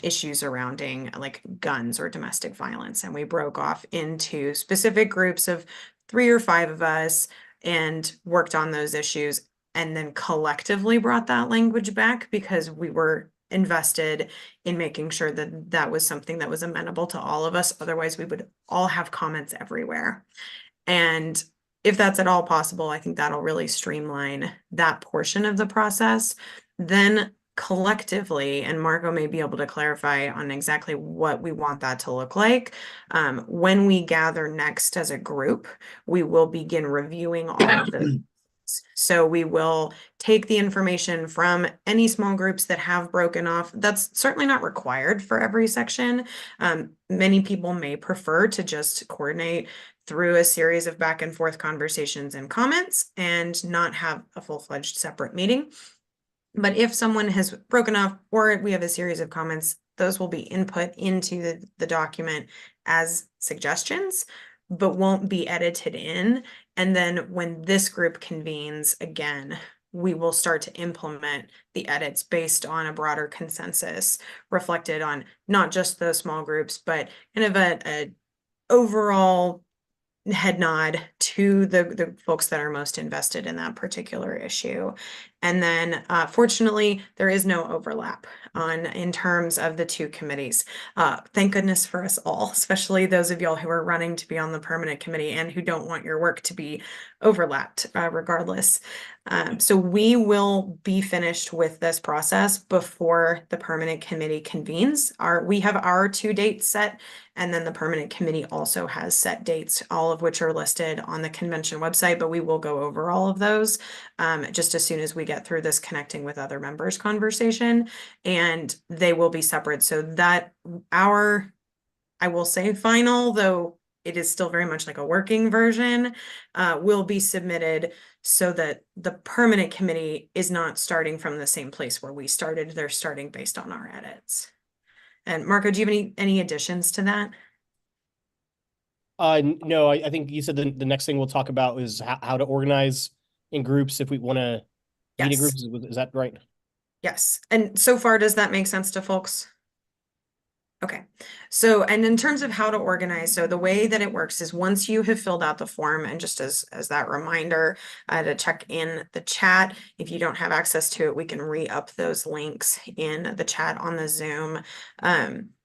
issues surrounding like guns or domestic violence, and we broke off into specific groups of 3 or 5 of us and worked on those issues, and then collectively brought that language back because we were invested in making sure that that was something that was amenable to all of us. Otherwise, we would all have comments everywhere. And if that's at all possible, I think that'll really streamline that portion of the process. Then collectively, and Marco may be able to clarify on exactly what we want that to look like. When we gather next as a group, we will begin reviewing all of the. So we will take the information from any small groups that have broken off. That's certainly not required for every section. Many people may prefer to just coordinate through a series of back and forth conversations and comments and not have a full-fledged separate meeting. But if someone has broken off or we have a series of comments, those will be input into the document as suggestions, but won't be edited in. And then when this group convenes again, we will start to implement the edits based on a broader consensus reflected on not just those small groups, but kind of a overall head nod to the folks that are most invested in that particular issue. And then fortunately, there is no overlap in terms of the two committees. Thank goodness for us all, especially those of y'all who are running to be on the permanent committee and who don't want your work to be overlapped regardless. So we will be finished with this process before the permanent committee convenes. We have our 2 dates set, and then the permanent committee also has set dates, all of which are listed on the convention website, but we will go over all of those just as soon as we get through this connecting with other members conversation, and they will be separate so that I will say final, though it is still very much like a working version, will be submitted so that the permanent committee is not starting from the same place where we started. They're starting based on our edits. And Marco, do you have any additions to that? No, I think you said the next thing we'll talk about is how to organize in groups if we want to meet in groups. Is that right? Yes. And so far, does that make sense to folks? Okay. So, and in terms of how to organize, so the way that it works is once you have filled out the form, and just as that reminder to check in the chat, if you don't have access to it, we can re-up those links in the chat on the Zoom.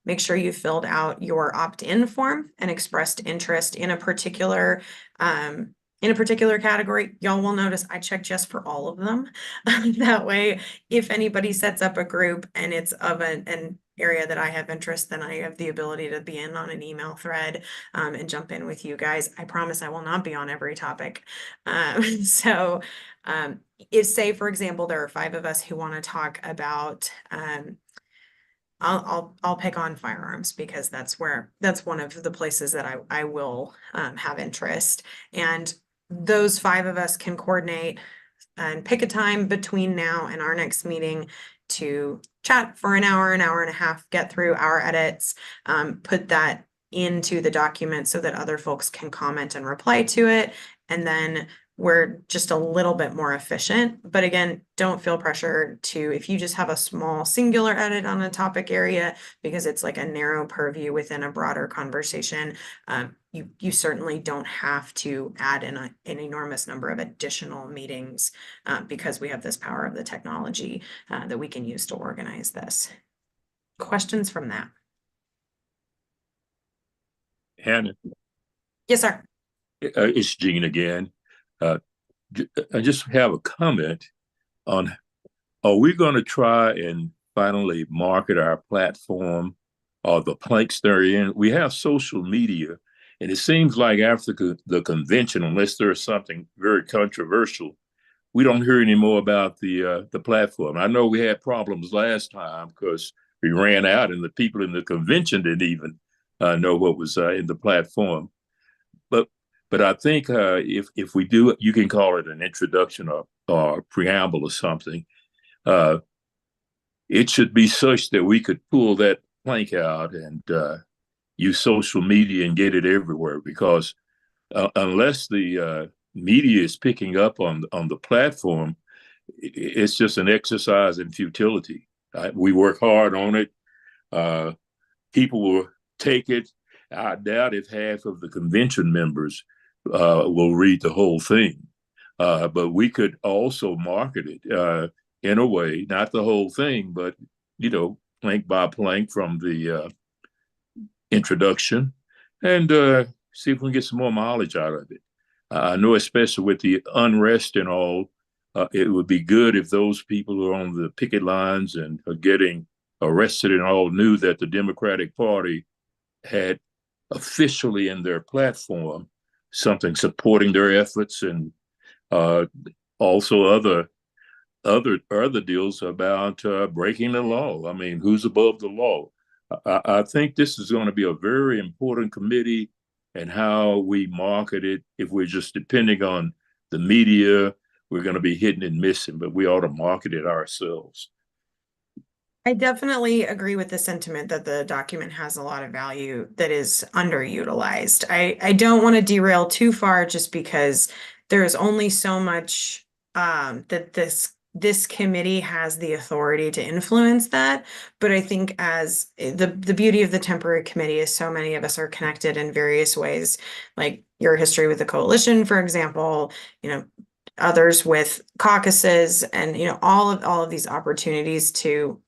Make sure you filled out your opt-in form and expressed interest in a particular category. Y'all will notice I checked yes for all of them. That way, if anybody sets up a group and it's of an area that I have interest, then I have the ability to be in on an email thread and jump in with you guys. I promise I will not be on every topic. If say, for example, there are 5 of us who want to talk about I'll pick on firearms because that's one of the places that I will have interest. And those 5 of us can coordinate and pick a time between now and our next meeting to chat for an hour and a half, get through our edits, put that into the document so that other folks can comment and reply to it. And then we're just a little bit more efficient. But again, don't feel pressure to, if you just have a small singular edit on a topic area, because it's like a narrow purview within a broader conversation, you certainly don't have to add in an enormous number of additional meetings because we have this power of the technology that we can use to organize this. Questions from that? Hannah. Yes, sir. It's Gene again. I just have a comment on, are we going to try and finally market our platform or the planks they're in? We have social media, and it seems like after the convention, unless there's something very controversial, we don't hear any more about the platform. I know we had problems last time because we ran out and the people in the convention didn't even know what was in the platform. But I think if we do it, you can call it an introduction or preamble or something. It should be such that we could pull that plank out and use social media and get it everywhere. Because unless the media is picking up on the platform, it's just an exercise in futility. We work hard on it. People will take it. I doubt if half of the convention members will read the whole thing. But we could also market it in a way, not the whole thing, but, plank by plank from the introduction and see if we can get some more mileage out of it. I know, especially with the unrest and all, it would be good if those people who are on the picket lines and are getting arrested and all knew that the Democratic Party had officially in their platform something supporting their efforts, and also other deals about breaking the law. I mean, who's above the law? I think this is going to be a very important committee, and how we market it. If we're just depending on the media, we're going to be hitting and missing, but we ought to market it ourselves. I definitely agree with the sentiment that the document has a lot of value that is underutilized. I don't want to derail too far just because there is only so much that this committee has the authority to influence that. But I think as the beauty of the temporary committee is so many of us are connected in various ways, like your history with the coalition, for example, others with caucuses, and all of these opportunities to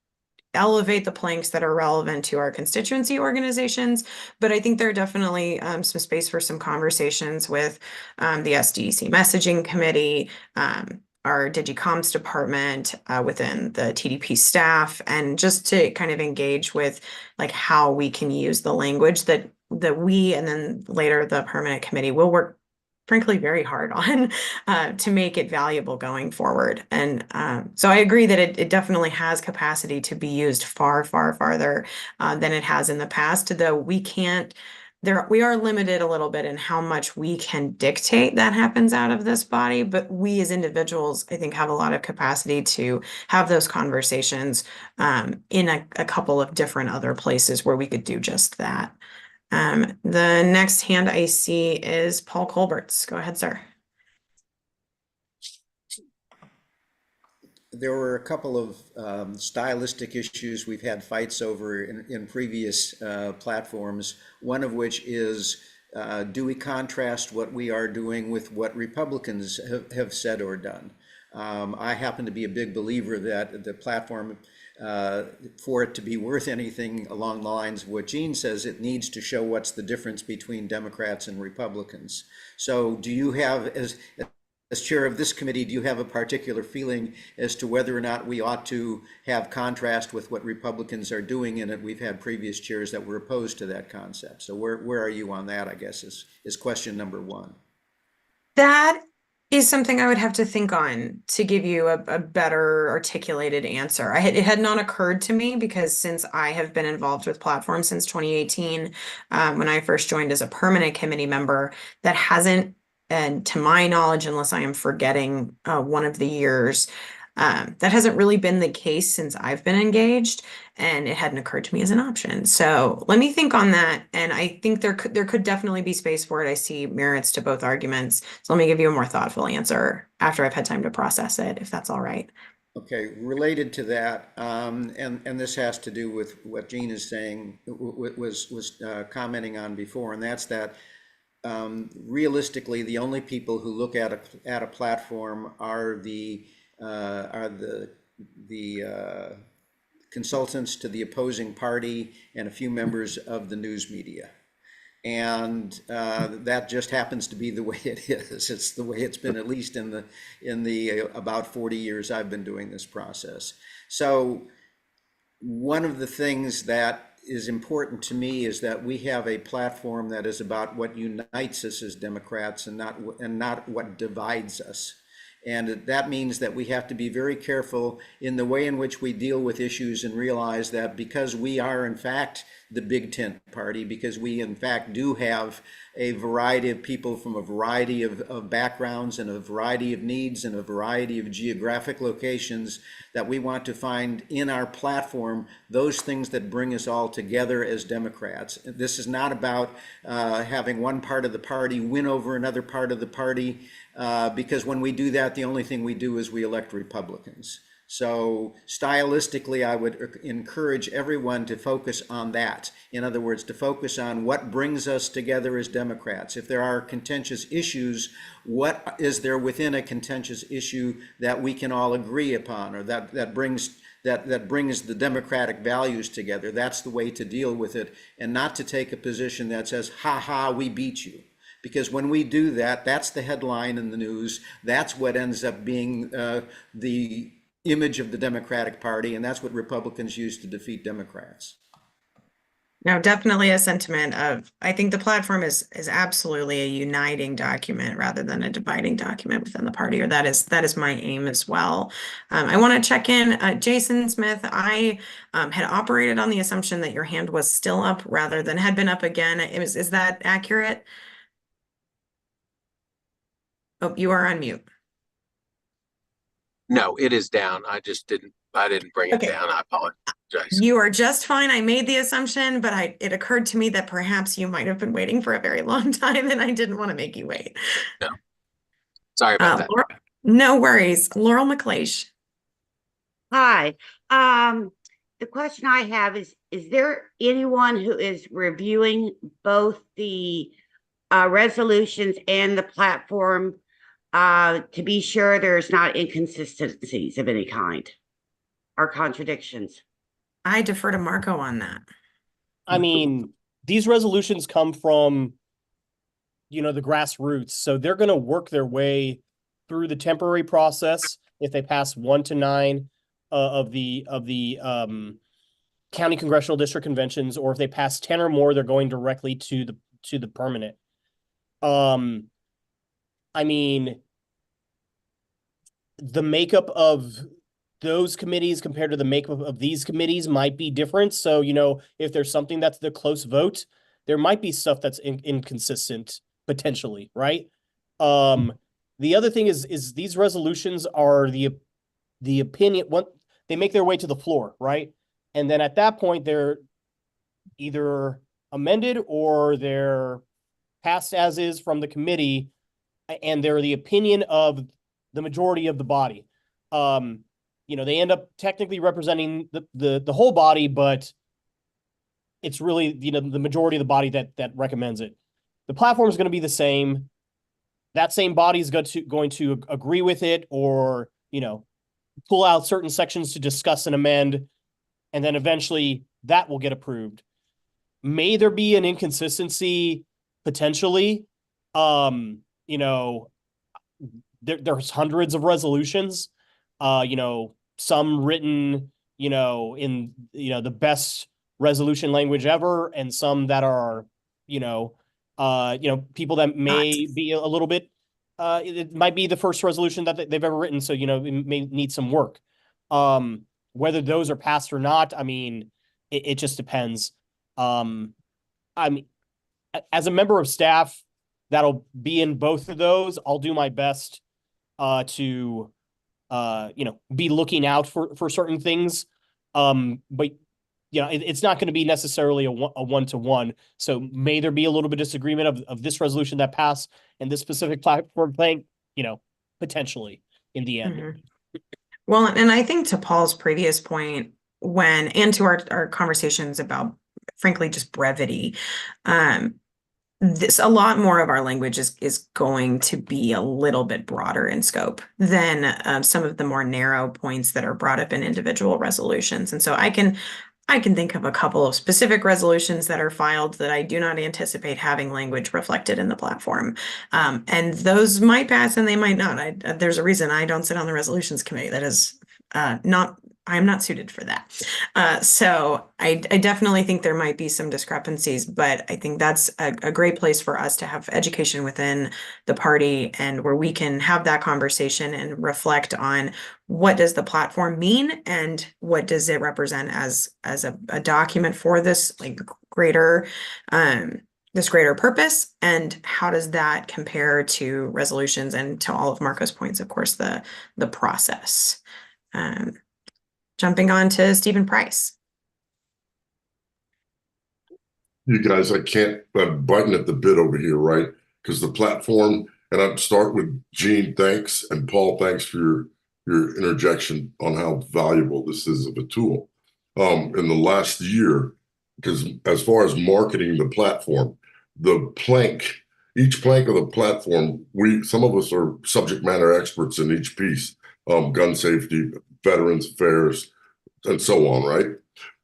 elevate the planks that are relevant to our constituency organizations. But I think there are definitely some space for some conversations with the SDEC messaging committee, our Digicoms department, within the TDP staff, and just to kind of engage with like how we can use the language that we, and then later the permanent committee, will work frankly very hard on to make it valuable going forward. And so I agree that it definitely has capacity to be used far, far farther than it has in the past, though we are limited a little bit in how much we can dictate that happens out of this body. But we as individuals, I think, have a lot of capacity to have those conversations in a couple of different other places where we could do just that. The next hand I see is Paul Colberts. Go ahead, sir. There were a couple of stylistic issues we've had fights over in previous platforms, one of which is, do we contrast what we are doing with what Republicans have said or done? I happen to be a big believer that the platform, for it to be worth anything along the lines of what Gene says, it needs to show what's the difference between Democrats and Republicans. So do you have, as chair of this committee, do you have a particular feeling as to whether or not we ought to have contrast with what Republicans are doing in it? We've had previous chairs that were opposed to that concept. So where are you on that, I guess, is question number one. That is something I would have to think on to give you a better articulated answer. It had not occurred to me because since I have been involved with platforms since 2018, when I first joined as a permanent committee member, that hasn't, and to my knowledge, unless I am forgetting one of the years, that hasn't really been the case since I've been engaged, and it hadn't occurred to me as an option. So let me think on that, and I think there could definitely be space for it. I see merits to both arguments. So let me give you a more thoughtful answer after I've had time to process it, if that's all right. Okay, related to that, and this has to do with what Gene is saying, was commenting on before, and that's that realistically, the only people who look at a platform are the consultants to the opposing party and a few members of the news media. And that just happens to be the way it is. It's the way it's been, at least in the about 40 years I've been doing this process. So one of the things that is important to me is that we have a platform that is about what unites us as Democrats and not what divides us. And that means that we have to be very careful in the way in which we deal with issues, and realize that because we are in fact the big tent party, because we in fact do have a variety of people from a variety of backgrounds and a variety of needs and a variety of geographic locations, that we want to find in our platform those things that bring us all together as Democrats. This is not about having one part of the party win over another part of the party, because when we do that, the only thing we do is we elect Republicans. So stylistically, I would encourage everyone to focus on that. In other words, to focus on what brings us together as Democrats. If there are contentious issues, what is there within a contentious issue that we can all agree upon, or that brings the democratic values together? That's the way to deal with it, and not to take a position that says, ha ha, we beat you. Because when we do that, that's the headline in the news. That's what ends up being the image of the Democratic Party, and that's what Republicans use to defeat Democrats. No, definitely a sentiment of, I think the platform is absolutely a uniting document rather than a dividing document within the party, or that is my aim as well. I want to check in, Jason Smith, I had operated on the assumption that your hand was still up rather than had been up again. Is that accurate? Oh, you are on mute. No, it is down. I didn't bring it Okay. down. I apologize. You are just fine. I made the assumption, but it occurred to me that perhaps you might have been waiting for a very long time and I didn't want to make you wait. No. Sorry about that. No worries. Laurel McLeish. Hi. The question I have is there anyone who is reviewing both the resolutions and the platform to be sure there's not inconsistencies of any kind or contradictions? I defer to Marco on that. I mean, these resolutions come from, the grassroots. So they're going to work their way through the temporary process if they pass 1 to 9 of the county congressional district conventions, or if they pass 10 or more, they're going directly to the permanent. I mean, the makeup of those committees compared to the makeup of these committees might be different. So, if there's something that's the close vote, there might be stuff that's inconsistent potentially, right? The other thing is these resolutions are the opinion, they make their way to the floor, right? And then at that point, they're either amended or they're passed as is from the committee, and they're the opinion of the majority of the body. They end up technically representing the whole body, but it's really, the majority of the body that recommends it. The platform is going to be the same. That same body is going to agree with it, or, pull out certain sections to discuss and amend, and then eventually that will get approved. May there be an inconsistency potentially? There's hundreds of resolutions, some written, in, the best resolution language ever, and some that are, people that may be a little bit, it might be the first resolution that they've ever written. So, it may need some work. Whether those are passed or not, I mean, it just depends. I mean, as a member of staff that'll be in both of those, I'll do my best to be looking out for certain things. But it's not going to be necessarily a one-to-one. So may there be a little bit of disagreement of this resolution that passed and this specific platform playing, potentially in the end. Mm-hmm. Well, and I think to Paul's previous point, and to our conversations about, frankly, just brevity, a lot more of our language is going to be a little bit broader in scope than some of the more narrow points that are brought up in individual resolutions. And so I can think of a couple of specific resolutions that are filed that I do not anticipate having language reflected in the platform. And those might pass and they might not. There's a reason I don't sit on the resolutions committee. That is I'm not suited for that. So I definitely think there might be some discrepancies, but I think that's a great place for us to have education within the party, and where we can have that conversation and reflect on what does the platform mean and what does it represent as a document for this greater purpose, and how does that compare to resolutions and to all of Marco's points, of course, the process. Jumping on to Stephen Price. You guys, I can't button at the bit over here, right? Because the platform, and I'd start with Gene, thanks, and Paul, thanks for your interjection on how valuable this is of a tool. In the last year, because as far as marketing the platform, each plank of the platform, some of us are subject matter experts in each piece, gun safety, Veterans Affairs, and so on, right?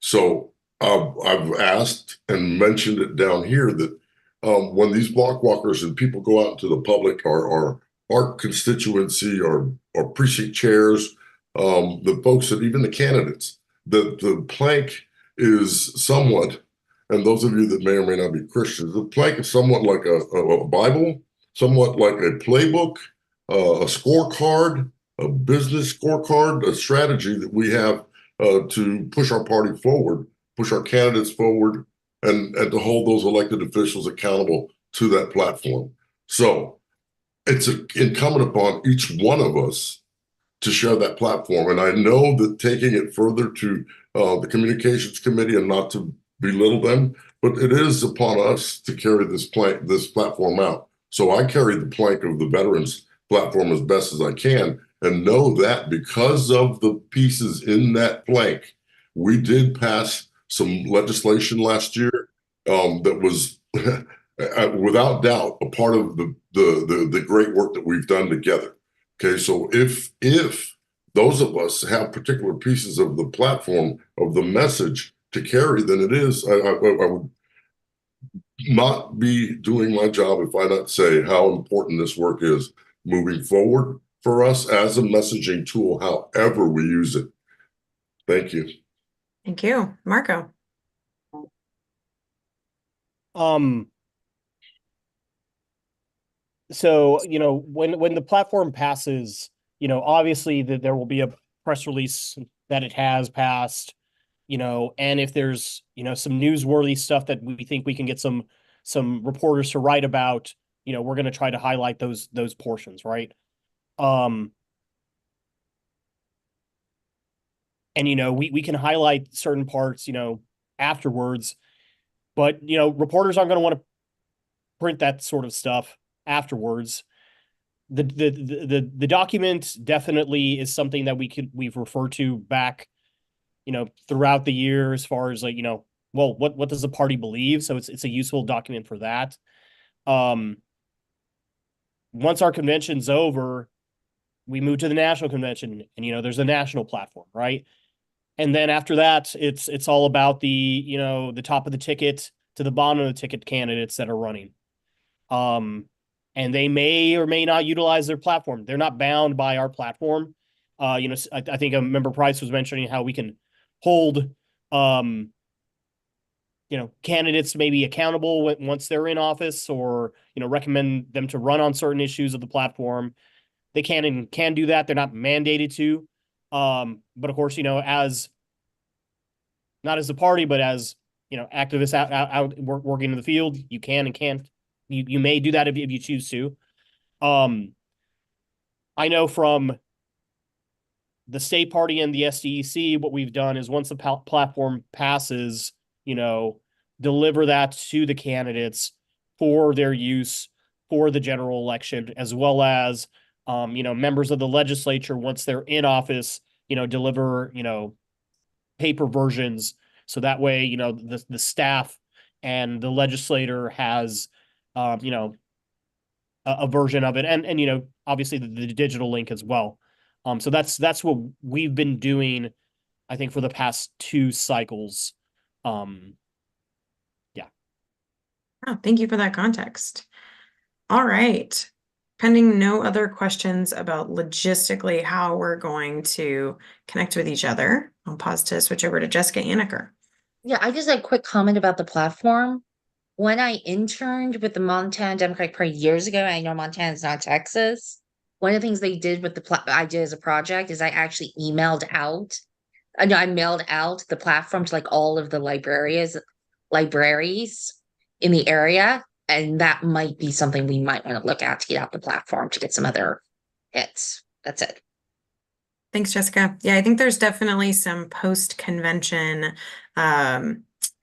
So I've asked and mentioned it down here that when these block walkers and people go out into the public, our constituency, our precinct chairs, the folks that even the candidates, the plank is somewhat, and those of you that may or may not be Christians, the plank is somewhat like a Bible, somewhat like a playbook, a scorecard, a business scorecard, a strategy that we have to push our party forward, push our candidates forward, and to hold those elected officials accountable to that platform. So it's incumbent upon each one of us to share that platform. And I know that taking it further to the communications committee, and not to belittle them, but it is upon us to carry this platform out. So I carry the plank of the veterans platform as best as I can, and know that because of the pieces in that plank, we did pass some legislation last year that was without doubt a part of the great work that we've done together. Okay, so if those of us have particular pieces of the platform, of the message to carry, then it is, I would not be doing my job if I not say how important this work is moving forward for us as a messaging tool, however we use it. Thank you. Thank you. Marco. So, when the platform passes, obviously there will be a press release that it has passed, and if there's, some newsworthy stuff that we think we can get some reporters to write about, we're going to try to highlight those portions, right? And, we can highlight certain parts, afterwards, but, reporters aren't going to want to print that sort of stuff afterwards. The document definitely is something that we've referred to back, throughout the year, as far as well, what does the party believe? So it's a useful document for that. Once our convention's over, we move to the national convention, and there's a national platform, right? And then after that, it's all about the the top of the ticket to the bottom of the ticket candidates that are running. And they may or may not utilize their platform. They're not bound by our platform. I think Member Price was mentioning how we can hold candidates maybe accountable once they're in office, or recommend them to run on certain issues of the platform. They can do that. They're not mandated to. But of course, as not as a party, but as activists out working in the field, you can and can't. You may do that if you choose to. I know from the state party and the SDEC, what we've done is once the platform passes, deliver that to the candidates for their use for the general election, as well as, members of the legislature, once they're in office, deliver, paper versions. So that way, the staff and the legislator has, a version of it, and obviously the digital link as well. So that's what we've been doing, I think, for the past 2 cycles. Yeah. Oh, thank you for that context. All right. Pending no other questions about logistically how we're going to connect with each other, I'll pause to switch over to Jessica Anaker. Yeah, I just had a quick comment about the platform. When I interned with the Montana Democratic Party years ago, I know Montana is not Texas. One of the things they did with I did as a project is I actually mailed out the platform to all of the libraries in the area. And that might be something we might want to look at to get out the platform to get some other hits. That's it. Thanks, Jessica. Yeah, I think there's definitely some post-convention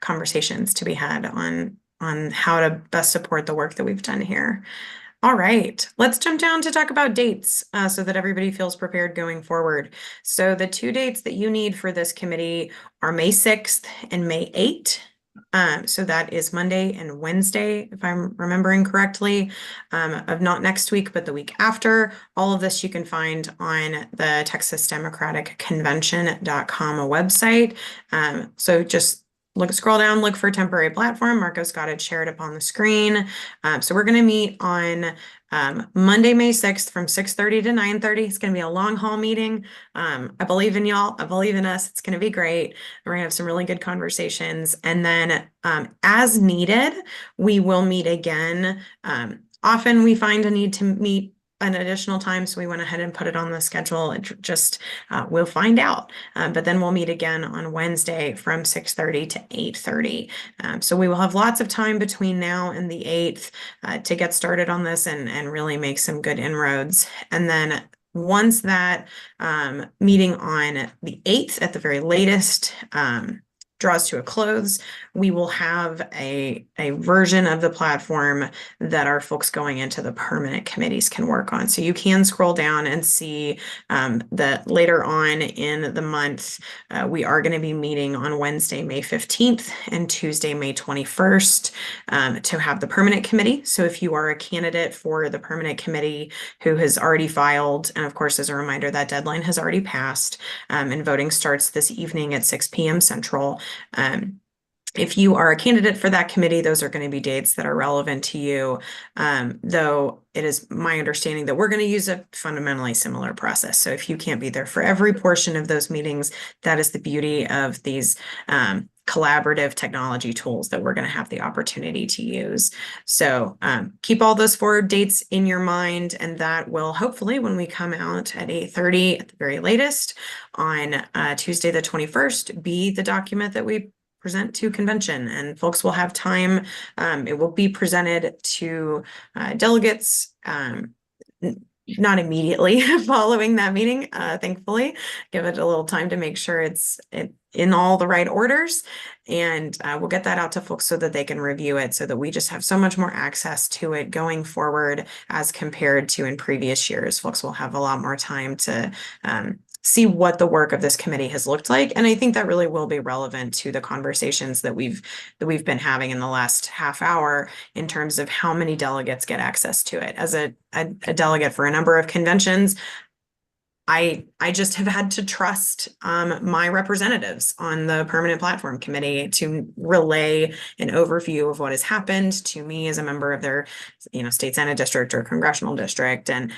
conversations to be had on how to best support the work that we've done here. All right, let's jump down to talk about dates so that everybody feels prepared going forward. So the 2 dates that you need for this committee are May 6th and May 8th. So that is Monday and Wednesday, if I'm remembering correctly, of not next week, but the week after. All of this you can find on the Texas Democratic Convention.com website. So just scroll down, look for temporary platform. Marco's got it shared up on the screen. So we're going to meet on Monday, May 6th from 6:30 to 9:30. It's going to be a long haul meeting. I believe in y'all. I believe in us. It's going to be great. We're going to have some really good conversations. And then as needed, we will meet again. Often we find a need to meet an additional time, so we went ahead and put it on the schedule. It just we'll find out, but then we'll meet again on Wednesday from 6:30 to 8:30. So we will have lots of time between now and the 8th to get started on this and really make some good inroads. And then once that meeting on the 8th at the very latest draws to a close, we will have a version of the platform that our folks going into the permanent committees can work on. So you can scroll down and see that later on in the month, we are going to be meeting on Wednesday, May 15th and Tuesday, May 21st to have the permanent committee. So if you are a candidate for the permanent committee who has already filed, and of course, as a reminder, that deadline has already passed and voting starts this evening at 6 p.m. Central. If you are a candidate for that committee, those are going to be dates that are relevant to you. Though it is my understanding that we're going to use a fundamentally similar process. So if you can't be there for every portion of those meetings, that is the beauty of these collaborative technology tools that we're going to have the opportunity to use. So keep all those forward dates in your mind, and that will hopefully, when we come out at 8:30 at the very latest on Tuesday the 21st, be the document that we present to convention, and folks will have time. It will be presented to delegates not immediately following that meeting, thankfully. Give it a little time to make sure it's in all the right orders, and we'll get that out to folks so that they can review it, so that we just have so much more access to it going forward as compared to in previous years. Folks will have a lot more time to see what the work of this committee has looked like. And I think that really will be relevant to the conversations that we've been having in the last half hour in terms of how many delegates get access to it. As a delegate for a number of conventions, I just have had to trust my representatives on the permanent platform committee to relay an overview of what has happened to me as a member of their, state senate district or congressional district, and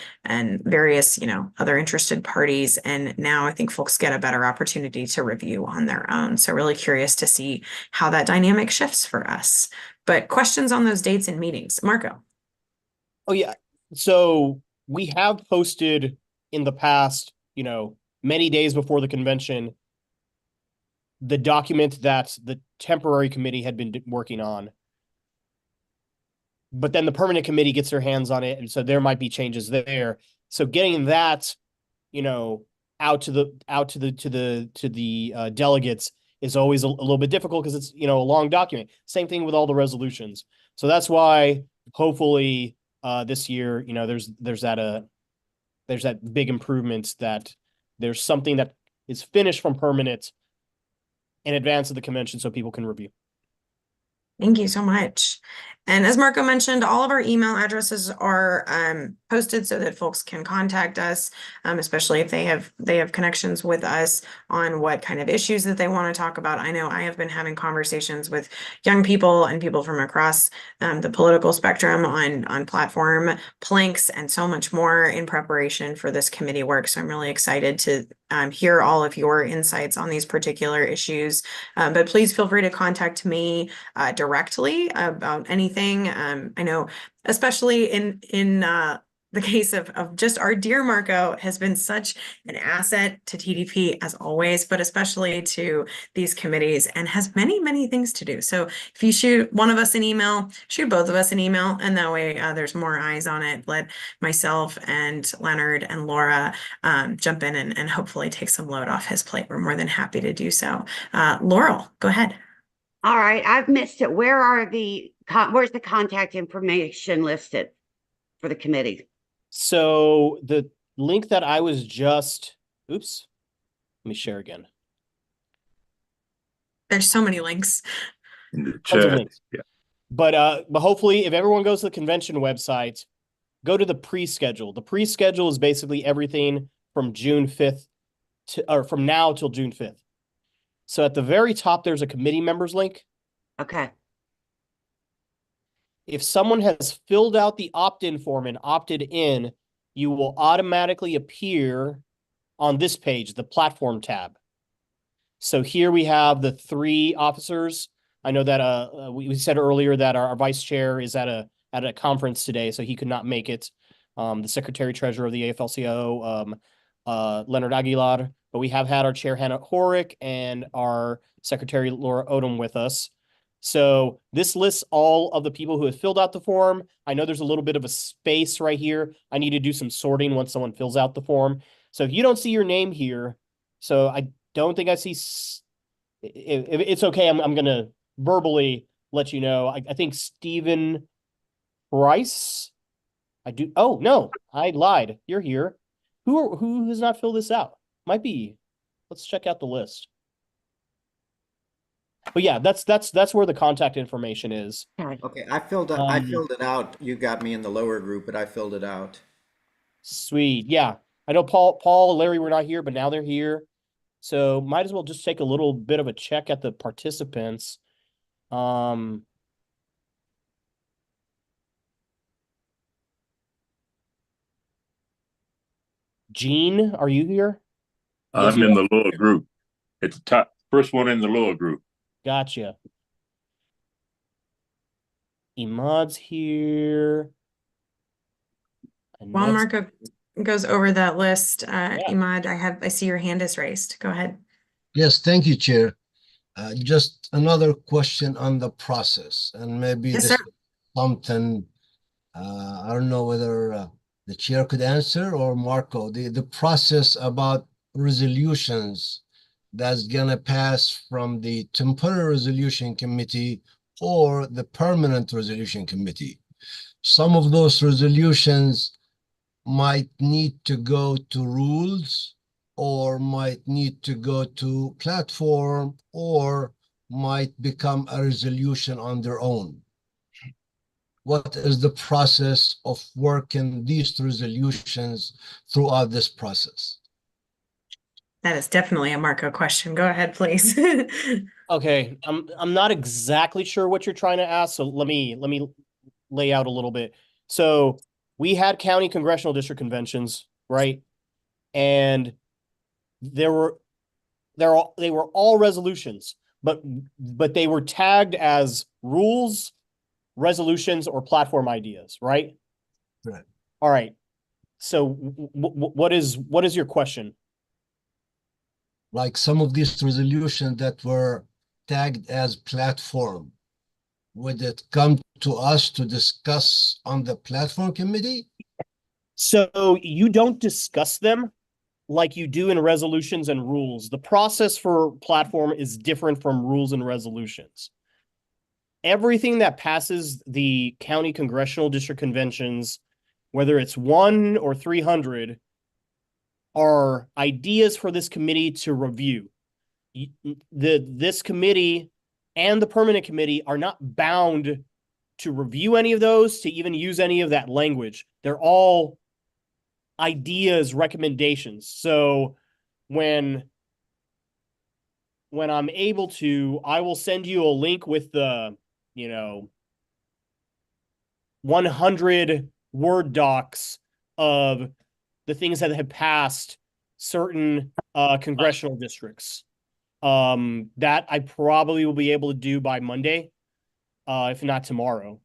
various, other interested parties. And now I think folks get a better opportunity to review on their own. So really curious to see how that dynamic shifts for us. But questions on those dates and meetings, Marco? Oh yeah, so we have posted in the past, many days before the convention, the document that the temporary committee had been working on. But then the permanent committee gets their hands on it, and so there might be changes there. So getting that, out to the delegates is always a little bit difficult because it's, a long document. Same thing with all the resolutions. So that's why hopefully this year, there's that big improvement, that there's something that is finished from permanent in advance of the convention so people can review. Thank you so much. And as Marco mentioned, all of our email addresses are posted so that folks can contact us, especially if they have connections with us on what kind of issues that they want to talk about. I know I have been having conversations with young people and people from across the political spectrum on platform planks and so much more in preparation for this committee work. So I'm really excited to hear all of your insights on these particular issues. But please feel free to contact me directly about anything. I know, especially in the case of just our dear Marco, has been such an asset to TDP as always, but especially to these committees, and has many, many things to do. So if you shoot one of us an email, shoot both of us an email, and that way there's more eyes on it. Let myself and Leonard and Laura jump in and hopefully take some load off his plate. We're more than happy to do so. Laurel, go ahead. All right, I've missed it. Where's the contact information listed for the committee? So the link that I was just, let me share again. There's so many links. In the Tons of chat. links. Yeah. But hopefully if everyone goes to the convention website, go to the pre-schedule. The pre-schedule is basically everything from June 5th or from now till June 5th. So at the very top, there's a committee members link. Okay. If someone has filled out the opt-in form and opted in, you will automatically appear on this page, the platform tab. So here we have the 3 officers. I know that we said earlier that our vice chair is at a conference today, so he could not make it. The secretary treasurer of the AFL-CIO, Leonard Aguilar, but we have had our chair Hannah Horick and our secretary Laura Odom with us. So this lists all of the people who have filled out the form. I know there's a little bit of a space right here. I need to do some sorting once someone fills out the form. So if you don't see your name here, so I don't think I see, if it's okay, I'm going to verbally let you know. I think Stephen Price, oh no, I lied. You're here. Who has not filled this out? Might be, let's check out the list. But yeah, that's where the contact information is. Okay, I filled it out. You got me in the lower group, but I filled it out. Sweet. Yeah. I know Paul and Larry were not here, but now they're here. So might as well just take a little bit of a check at the participants. Gene, are you here? Yes, I'm in the lower group. It's the top, first one in the lower group. Gotcha. Imad's here. While Marco goes over that list, Imad, I see your hand is raised. Go ahead. Yes, thank you, Chair. Just another question on the process, and maybe Yes, this sir. is something I don't know whether the chair could answer or Marco. The process about resolutions that's gonna pass from the temporary resolution committee or the permanent resolution committee. Some of those resolutions might need to go to rules or might need to go to platform or might become a resolution on their own. What is the process of working these resolutions throughout this process? That is definitely a Marco question. Go ahead, please. Okay, I'm not exactly sure what you're trying to ask, so let me lay out a little bit. So we had county congressional district conventions, right? And they were all resolutions, but they were tagged as rules, resolutions, or platform ideas, right? Right. All right. So what is your question? Like some of these resolutions that were tagged as platform, would it come to us to discuss on the platform committee? So you don't discuss them like you do in resolutions and rules. The process for platform is different from rules and resolutions. Everything that passes the county congressional district conventions, whether it's 1 or 300, are ideas for this committee to review. This committee and the permanent committee are not bound to review any of those, to even use any of that language. They're all ideas, recommendations. So when I'm able to, I will send you a link with the, 100 Word docs of the things that have passed certain congressional districts. That I probably will be able to do by Monday, if not tomorrow.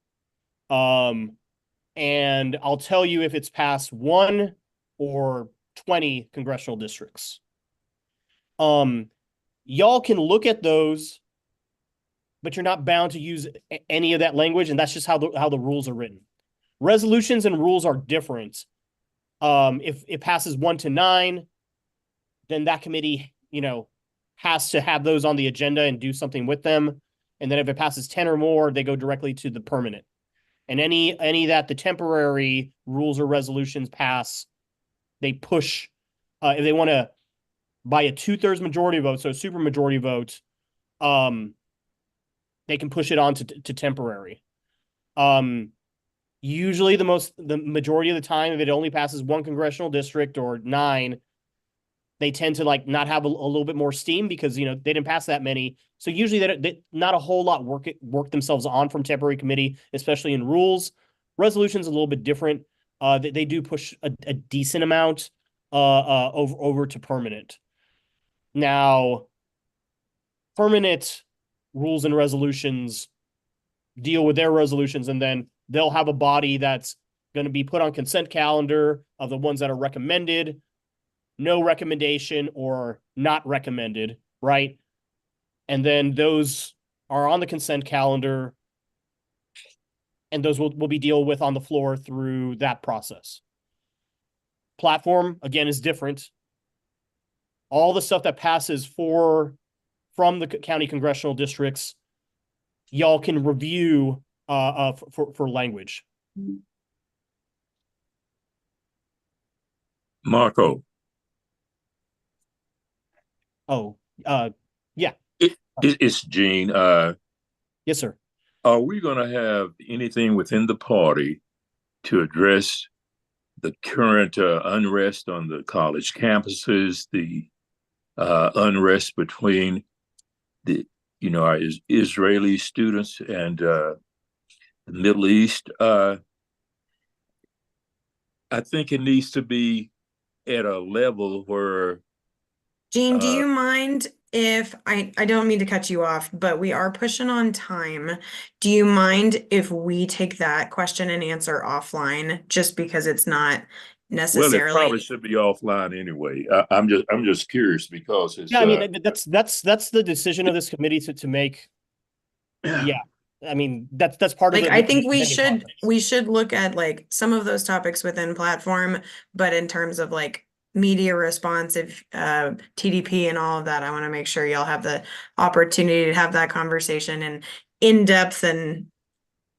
And I'll tell you if it's passed 1 or 20 congressional districts. Y'all can look at those, but you're not bound to use any of that language, and that's just how the rules are written. Resolutions and rules are different. If it passes 1 to 9, then that committee, has to have those on the agenda and do something with them. And then if it passes 10 or more, they go directly to the permanent. And any that the temporary rules or resolutions pass, they push, if they want to, by a 2/3 majority vote, so a super majority vote, they can push it on to temporary. Usually the majority of the time, if it only passes 1 congressional district or 9, they tend to like not have a little bit more steam because, you know, they didn't pass that many. So usually they not a whole lot work themselves on from temporary committee, especially in rules. Resolutions a little bit different. They do push a decent amount over to permanent. Now, permanent rules and resolutions deal with their resolutions, and then they'll have a body that's going to be put on consent calendar of the ones that are recommended, no recommendation, or not recommended, right? And then those are on the consent calendar, and those will be dealt with on the floor through that process. Platform, again, is different. All the stuff that passes from the county congressional districts, y'all can review for language. Marco. Oh, yeah. It's Gene. Yes, sir. Are we going to have anything within the party to address the current unrest on the college campuses, the unrest between the, you know, our Israeli students and the Middle East? I think it needs to be at a level where Gene, do you mind if I don't mean to cut you off, but we are pushing on time. Do you mind if we take that question and answer offline just because it's not necessarily? Well, it probably should be offline anyway. I'm just curious because it's yeah, I mean that's the decision of this committee to make. Yeah. I mean, that's part of like the, I think we should look at like some of those topics within platform, but in terms of like media responsive TDP and all of that, I want to make sure y'all have the opportunity to have that conversation and in depth and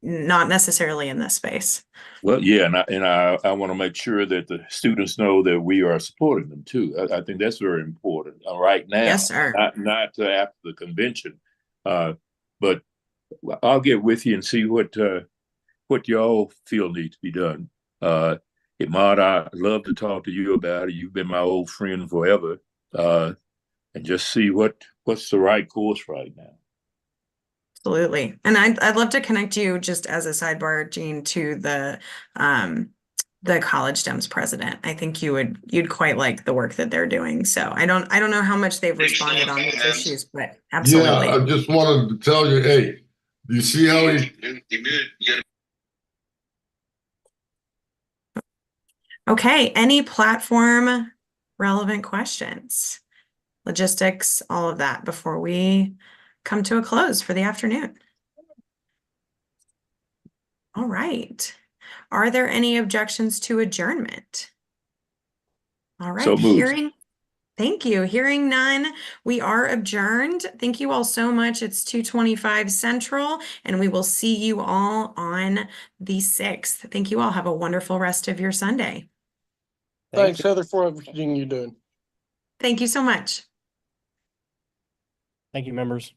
not necessarily in this space. Well, yeah, and I want to make sure that the students know that we are supporting them too. I think that's very important right now. Yes, sir. Not after the convention, but I'll get with you and see what y'all feel needs to be done. Imad, I'd love to talk to you about it. You've been my old friend forever, and just see what's the right course right now. Absolutely. And I'd love to connect you just as a sidebar, Gene, to the College Dems president. I think you'd quite like the work that they're doing. So I don't know how much they've responded on these issues, but absolutely. Yeah, I just wanted to tell you, hey, you see how he Okay, any platform relevant questions? Logistics, all of that before we come to a close for the afternoon. All right. Are there any objections to adjournment? All right, So moved. Thank you. Hearing none, we are adjourned. Thank you all so much. It's 2:25 Central, and we will see you all on the 6th. Thank you all. Have a wonderful rest of your Sunday. Thanks, Heather, for everything you're doing. Thank you so much. Thank you, members.